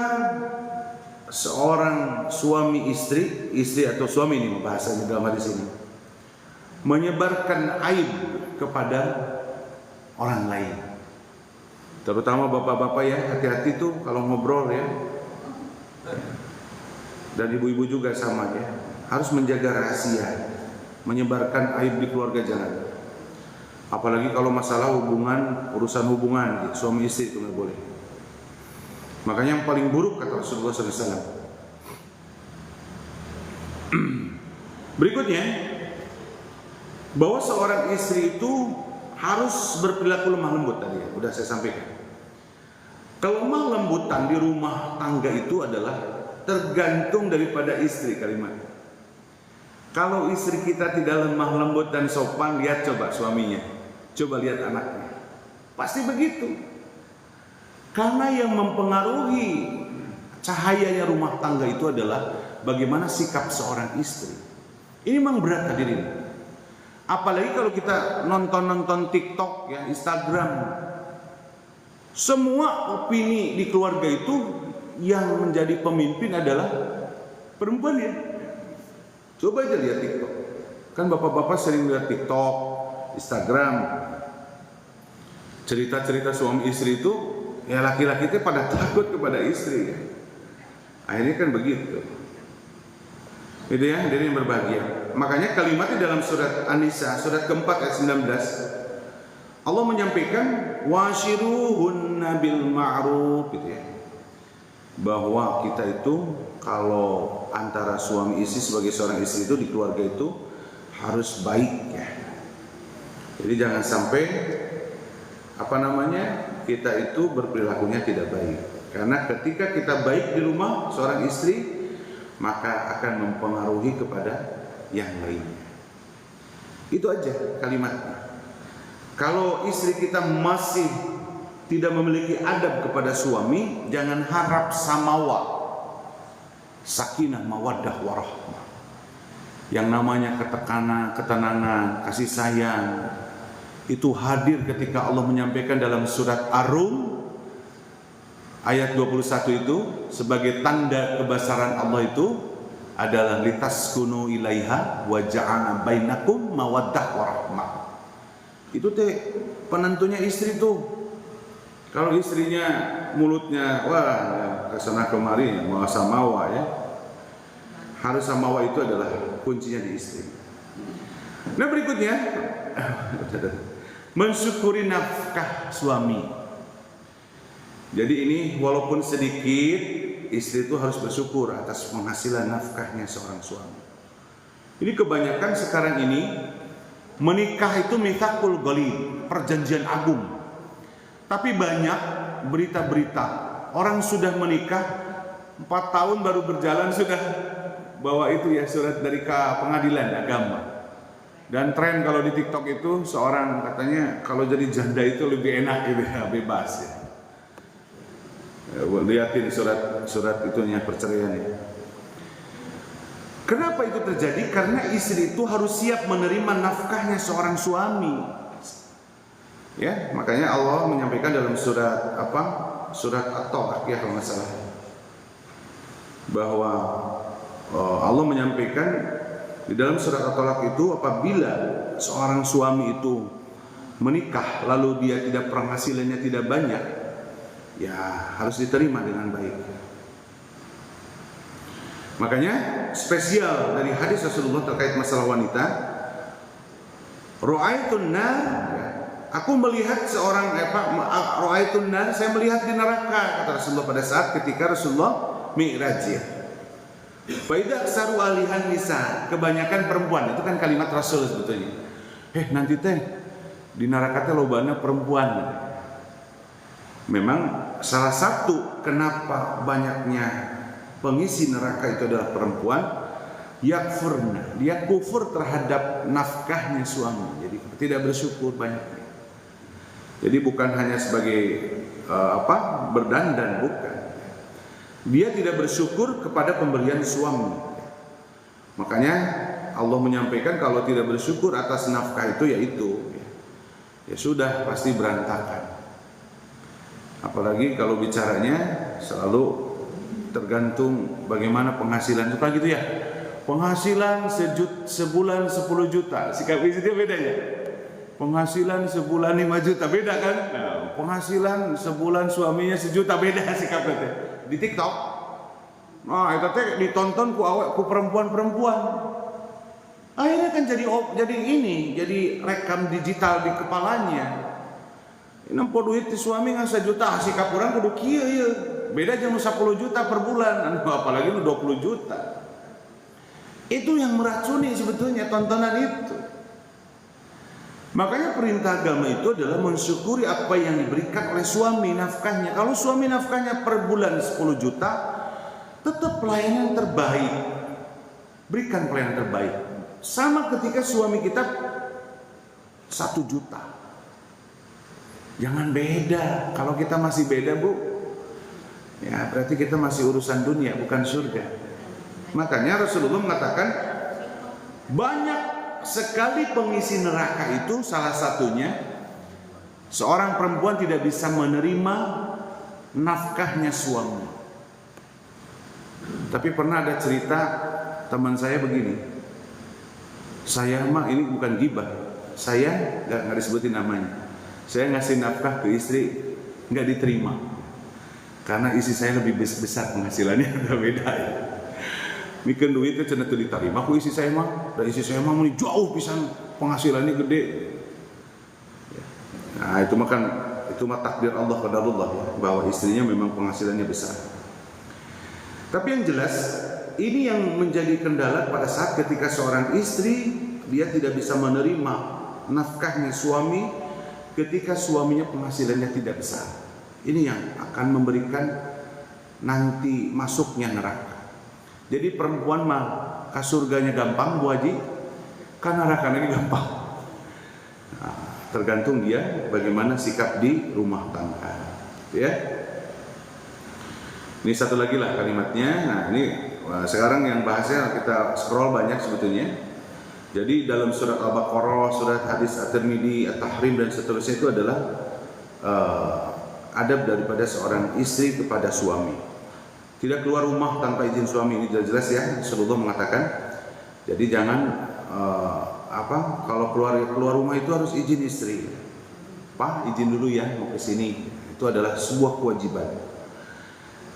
seorang suami istri atau suami ini bahasanya dalam hadis ini menyebarkan aib kepada orang lain. Terutama bapak-bapak ya, hati-hati tuh kalau ngobrol ya. Dan ibu-ibu juga sama ya. Harus menjaga rahasia, menyebarkan aib di keluarga jangan. Apalagi kalau masalah hubungan, urusan hubungan suami istri itu nggak boleh. Makanya yang paling buruk kata Rasulullah SAW. Berikutnya, bahwa seorang istri itu harus berperilaku lemah lembut tadi ya, udah saya sampaikan. Kelemah lembutan di rumah tangga itu adalah tergantung daripada istri kalimatnya. Kalau istri kita tidak lemah lembut dan sopan, lihat coba suaminya, coba lihat anaknya, pasti begitu. Karena yang mempengaruhi cahayanya rumah tangga itu adalah bagaimana sikap seorang istri. Ini memang berat hadirin. Apalagi kalau kita nonton TikTok ya, Instagram. Semua opini di keluarga itu yang menjadi pemimpin adalah perempuan ya. Coba aja lihat TikTok. Kan bapak-bapak sering lihat TikTok, Instagram. Cerita-cerita suami istri itu, ya laki-laki itu pada takut kepada istri ya. Akhirnya kan begitu. Itu ya, jadi yang berbahagia. Makanya kalimatnya dalam surat An-Nisa, surat keempat ayat 19, Allah menyampaikan washiruhunna bil ma'ruf gitu ya. Bahwa kita itu kalau antara suami istri sebagai seorang istri itu di keluarga itu harus baik ya. Jadi jangan sampai kita itu berperilakunya tidak baik. Karena ketika kita baik di rumah seorang istri, maka akan mempengaruhi kepada yang lainnya. Itu aja kalimatnya. Kalau istri kita masih tidak memiliki adab kepada suami, jangan harap samawa, sakinah, mawaddah, warahmah. Yang namanya ketenangan, kasih sayang, itu hadir ketika Allah menyampaikan dalam surat Ar-Rum ayat 21 itu sebagai tanda kebesaran Allah itu adalah litaskunu ilaiha wa ja'ala bainakum mawaddah warahmah. Itu penentunya istri tuh. Kalau istrinya mulutnya kesana kemari mau samawa ya. Harus samawa itu adalah kuncinya di istri. Nah berikutnya mensyukuri nafkah suami. Jadi ini walaupun sedikit, istri itu harus bersyukur atas penghasilan nafkahnya seorang suami. Ini kebanyakan sekarang ini menikah itu mitsaqul ghalib, perjanjian agung. Tapi banyak berita-berita orang sudah menikah 4 tahun baru berjalan sudah bawa itu ya surat dari pengadilan agama. Dan tren kalau di TikTok itu seorang katanya kalau jadi janda itu lebih enak gitu ya, bebas ya. Lihatin surat itunya perceraian ya. Kenapa itu terjadi? Karena istri itu harus siap menerima nafkahnya seorang suami. Ya, makanya Allah menyampaikan dalam surat Surat At-Talaq ya kalau nggak salah. Bahwa Allah menyampaikan di dalam surat At-Talaq itu apabila seorang suami itu menikah lalu dia tidak penghasilannya tidak banyak, ya harus diterima dengan baik. Makanya spesial dari hadis Rasulullah terkait masalah wanita, ra'aitun nar, aku melihat seorang ra'aitun nar, saya melihat di neraka, kata Rasulullah pada saat ketika Rasulullah mi'raj. Faidah aksaru alihan nisa, kebanyakan perempuan, itu kan kalimat Rasul sebetulnya. Nanti di neraka lobana perempuan. Memang salah satu kenapa banyaknya pengisi neraka itu adalah perempuan, yakfurna, dia kufur terhadap nafkahnya suami, jadi tidak bersyukur banyaknya. Jadi bukan hanya sebagai berdandan, bukan. Dia tidak bersyukur kepada pemberian suami. Makanya Allah menyampaikan kalau tidak bersyukur atas nafkah itu ya sudah pasti berantakan. Apalagi kalau bicaranya selalu tergantung bagaimana penghasilan itu kan gitu ya. Penghasilan sebulan 10 juta, sikap istri bedanya. Penghasilan sebulan 5 juta beda kan? Nah, penghasilan sebulan suaminya 1 juta beda sikapnya di TikTok. Nah, itu ditonton ku perempuan-perempuan. Akhirnya kan jadi rekam digital di kepalanya. Nampo duit di suami ngan 1 juta, sikap orang kudu kieu ieu. Beda jeung 10 juta per bulan, apalagi 20 juta. Itu yang meracuni sebetulnya tontonan itu. Makanya perintah agama itu adalah mensyukuri apa yang diberikan oleh suami nafkahnya. Kalau suami nafkahnya per bulan 10 juta, tetap pelayanan terbaik. Berikan pelayanan terbaik. Sama ketika suami kita 1 juta. Jangan beda. Kalau kita masih beda, Bu, ya berarti kita masih urusan dunia, bukan surga. Makanya Rasulullah mengatakan banyak sekali pengisi neraka itu, salah satunya seorang perempuan tidak bisa menerima nafkahnya suami. Tapi pernah ada cerita teman saya begini, Saya mah, ini bukan gibah, saya nggak disebutin namanya, saya ngasih nafkah ke istri nggak diterima karena istri saya lebih besar penghasilannya. Udah beda ya. Bikin duit itu cenah teu diterima ku istri saya mah, dan istri saya mah meni jauh pisan penghasilannya gede. Nah itu mah takdir Allah qadarullah ya, bahwa istrinya memang penghasilannya besar. Tapi yang jelas ini yang menjadi kendala pada saat ketika seorang istri dia tidak bisa menerima nafkahnya suami ketika suaminya penghasilannya tidak besar. Ini yang akan memberikan nanti masuknya neraka. Jadi perempuan mah ke surganya gampang Bu Haji, kan nerakanya ini gampang. Nah, tergantung dia bagaimana sikap di rumah tangga. Ya. Ini satu lagi lah kalimatnya. Nah ini sekarang yang bahasnya kita scroll banyak sebetulnya. Jadi dalam surat Al-Baqarah, surat hadis At-Tirmidzi, At-Tahrim dan seterusnya itu adalah adab daripada seorang istri kepada suami. Tidak keluar rumah tanpa izin suami, ini jelas-jelas ya. Rasulullah mengatakan. Jadi jangan kalau keluar rumah itu harus izin istri. Pak, izin dulu ya mau ke sini. Itu adalah sebuah kewajiban.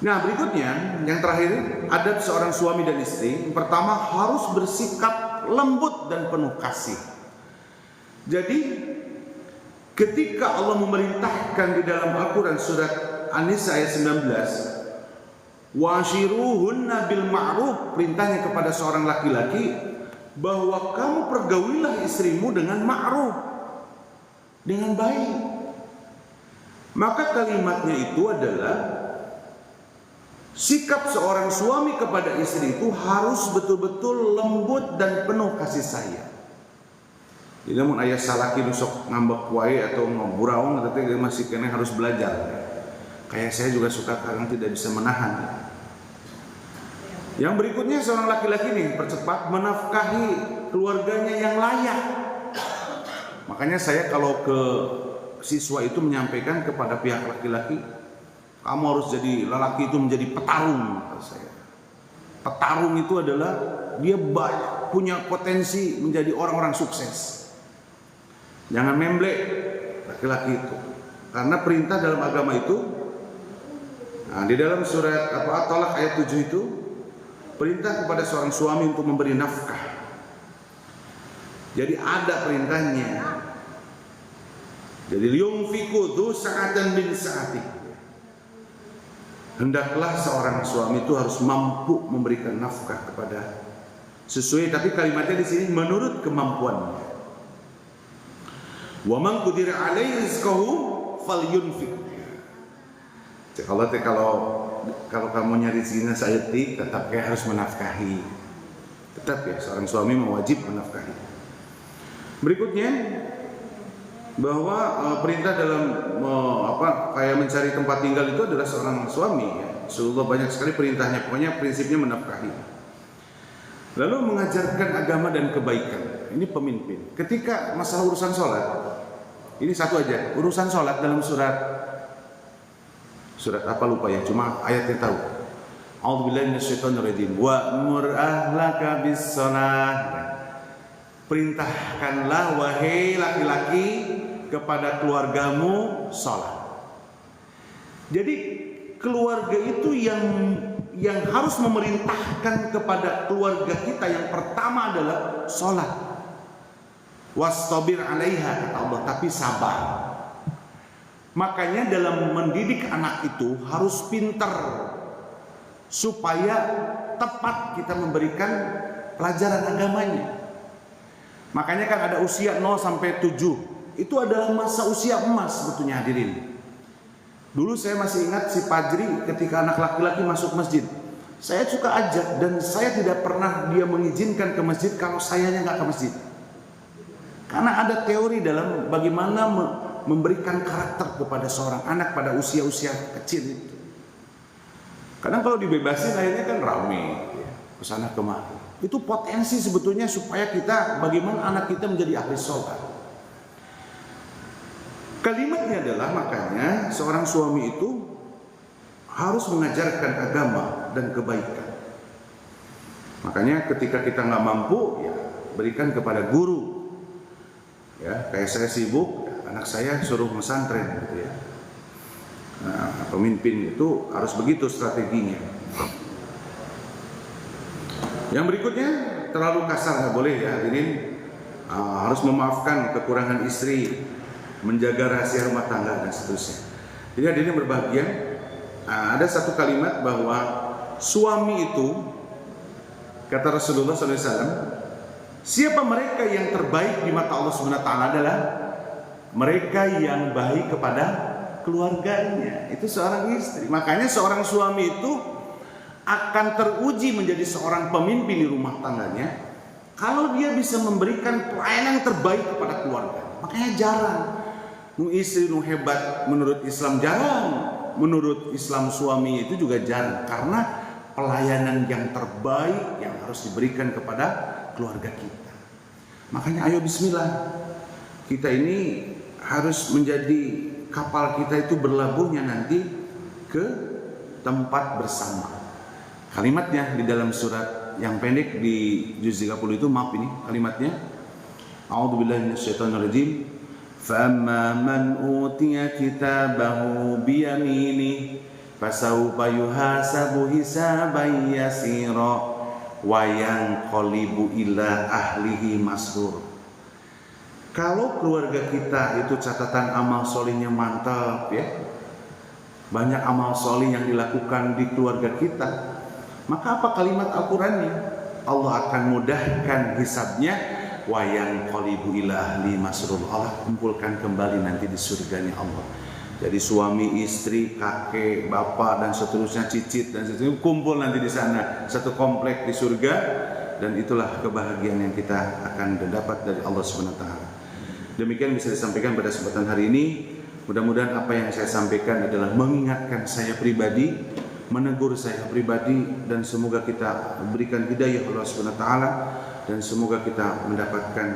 Nah, berikutnya yang terakhir, adab seorang suami dan istri. Yang pertama harus bersikap lembut dan penuh kasih. Jadi ketika Allah memerintahkan di dalam Al-Quran surat An-Nisa ayat 19, washiruhunna bil ma'ruf, perintahnya kepada seorang laki-laki bahwa kamu pergaulilah istrimu dengan ma'ruf, dengan baik. Maka kalimatnya itu adalah sikap seorang suami kepada istri itu harus betul-betul lembut dan penuh kasih sayang. Jadi namun ayah salaki nusok ngambek wae atau ngoburaung, tapi masih kena harus belajar. Kayak saya juga suka kadang tidak bisa menahan. Yang berikutnya seorang laki-laki nih percepat menafkahi keluarganya yang layak. Makanya saya kalau ke siswa itu menyampaikan kepada pihak laki-laki, kamu harus jadi lelaki itu menjadi petarung, kata saya. Petarung itu adalah dia banyak punya potensi menjadi orang-orang sukses. Jangan memblek laki-laki itu. Karena perintah dalam agama itu, nah, di dalam surat At-Talaq ayat 7 itu, perintah kepada seorang suami untuk memberi nafkah. Jadi ada perintahnya. Jadi liyunfiqu dzu sa'atan min sa'ati. Hendaklah seorang suami itu harus mampu memberikan nafkah kepada sesuai, tapi kalimatnya di sini menurut kemampuannya. Wa man qudira alaihi rizquhu falyunfiq. Kalau kamu nyari rezekinya saeutik, tetap kayak harus menafkahi. Tetap ya seorang suami mewajib menafkahi. Berikutnya bahwa perintah dalam kayak mencari tempat tinggal itu adalah seorang suami ya. Rasulullah banyak sekali perintahnya, pokoknya prinsipnya menafkahi. Lalu mengajarkan agama dan kebaikan. Ini pemimpin. Ketika masalah urusan sholat, ini satu aja, urusan sholat dalam surat apa lupa ya, cuma ayatnya tahu. A'udzubillahi minasyaitonirrajim. Wa'mur ahlaka bis-shalah. Perintahkanlah wahai laki-laki kepada keluargamu sholat. Jadi keluarga itu yang harus memerintahkan kepada keluarga kita yang pertama adalah sholat. Wastabir 'alaiha, kata Allah, tapi sabar. Makanya dalam mendidik anak itu harus pintar supaya tepat kita memberikan pelajaran agamanya. Makanya kan ada usia 0 sampai 7. Itu adalah masa usia emas sebetulnya, hadirin. Dulu saya masih ingat si Pajri ketika anak laki-laki masuk masjid. Saya suka ajak dan saya tidak pernah dia mengizinkan ke masjid kalau sayanya nggak ke masjid. Karena ada teori dalam bagaimana memberikan karakter kepada seorang anak pada usia-usia kecil itu. Kadang kalau dibebasin akhirnya kan rame kesana kemari. Itu potensi sebetulnya supaya kita, bagaimana anak kita menjadi ahli sholat. Kalimatnya adalah makanya seorang suami itu harus mengajarkan agama dan kebaikan. Makanya ketika kita nggak mampu, ya berikan kepada guru. Ya, kayak saya sibuk, anak saya suruh pesantren gitu ya. Nah, pemimpin itu harus begitu strateginya. Yang berikutnya terlalu kasar nggak boleh ya, hadirin. Harus memaafkan kekurangan istri, menjaga rahasia rumah tangga dan seterusnya. Jadi hadirin berbahagia, ada satu kalimat bahwa suami itu, kata Rasulullah SAW, siapa mereka yang terbaik di mata Allah SWT adalah mereka yang baik kepada keluarganya. Itu seorang istri. Makanya seorang suami itu akan teruji menjadi seorang pemimpin di rumah tangganya kalau dia bisa memberikan pelayanan yang terbaik kepada keluarga. Makanya jarang istri hebat menurut Islam, jarang menurut Islam suami itu juga jarang, karena pelayanan yang terbaik yang harus diberikan kepada keluarga kita. Makanya ayo bismillah, kita ini harus menjadi kapal kita itu berlabuhnya nanti ke tempat bersama. Kalimatnya di dalam surat yang pendek di juz 30 itu, maaf ini kalimatnya, a'udzubillahi minasyaitonirrajim, fa amma man utiya kitabahu biyamini fasawfa yuhasabu hisaban yasira wa yanqalibu ila ahlihi masrur. Kalau keluarga kita itu catatan amal solihnya mantap ya, banyak amal solih yang dilakukan di keluarga kita, maka apa kalimat Al-Qurannya? Allah akan mudahkan hisabnya, wa yanqalibu ila ahli masrur. Allah kumpulkan kembali nanti di surganya Allah. Jadi suami, istri, kakek, bapak dan seterusnya, cicit dan seterusnya kumpul nanti di sana, satu komplek di surga, dan itulah kebahagiaan yang kita akan dapat dari Allah SWT. Demikian bisa disampaikan pada kesempatan hari ini. Mudah-mudahan apa yang saya sampaikan adalah mengingatkan saya pribadi, menegur saya pribadi, dan semoga kita berikan hidayah Allah SWT, dan semoga kita mendapatkan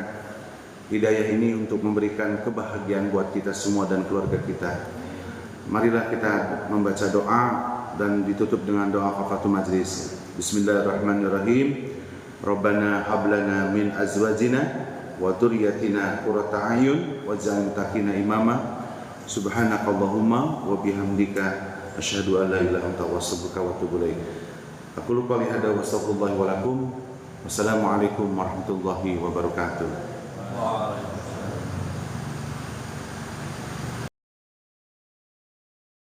hidayah ini untuk memberikan kebahagiaan buat kita semua dan keluarga kita. Marilah kita membaca doa dan ditutup dengan doa kafaratul majlis. Bismillahirrahmanirrahim. Rabbana hablana min azwajina wa dzurriyyatina qurrata a'yun waj'alna muttaqina imama. Subhanakallahumma wa bihamdika asyhadu an la ilaha illa anta astaghfiruka wa atubu ilaik. Aku lupa lihada wa astaghfirullahi wa lakum. Wassalamualaikum warahmatullahi wabarakatuh.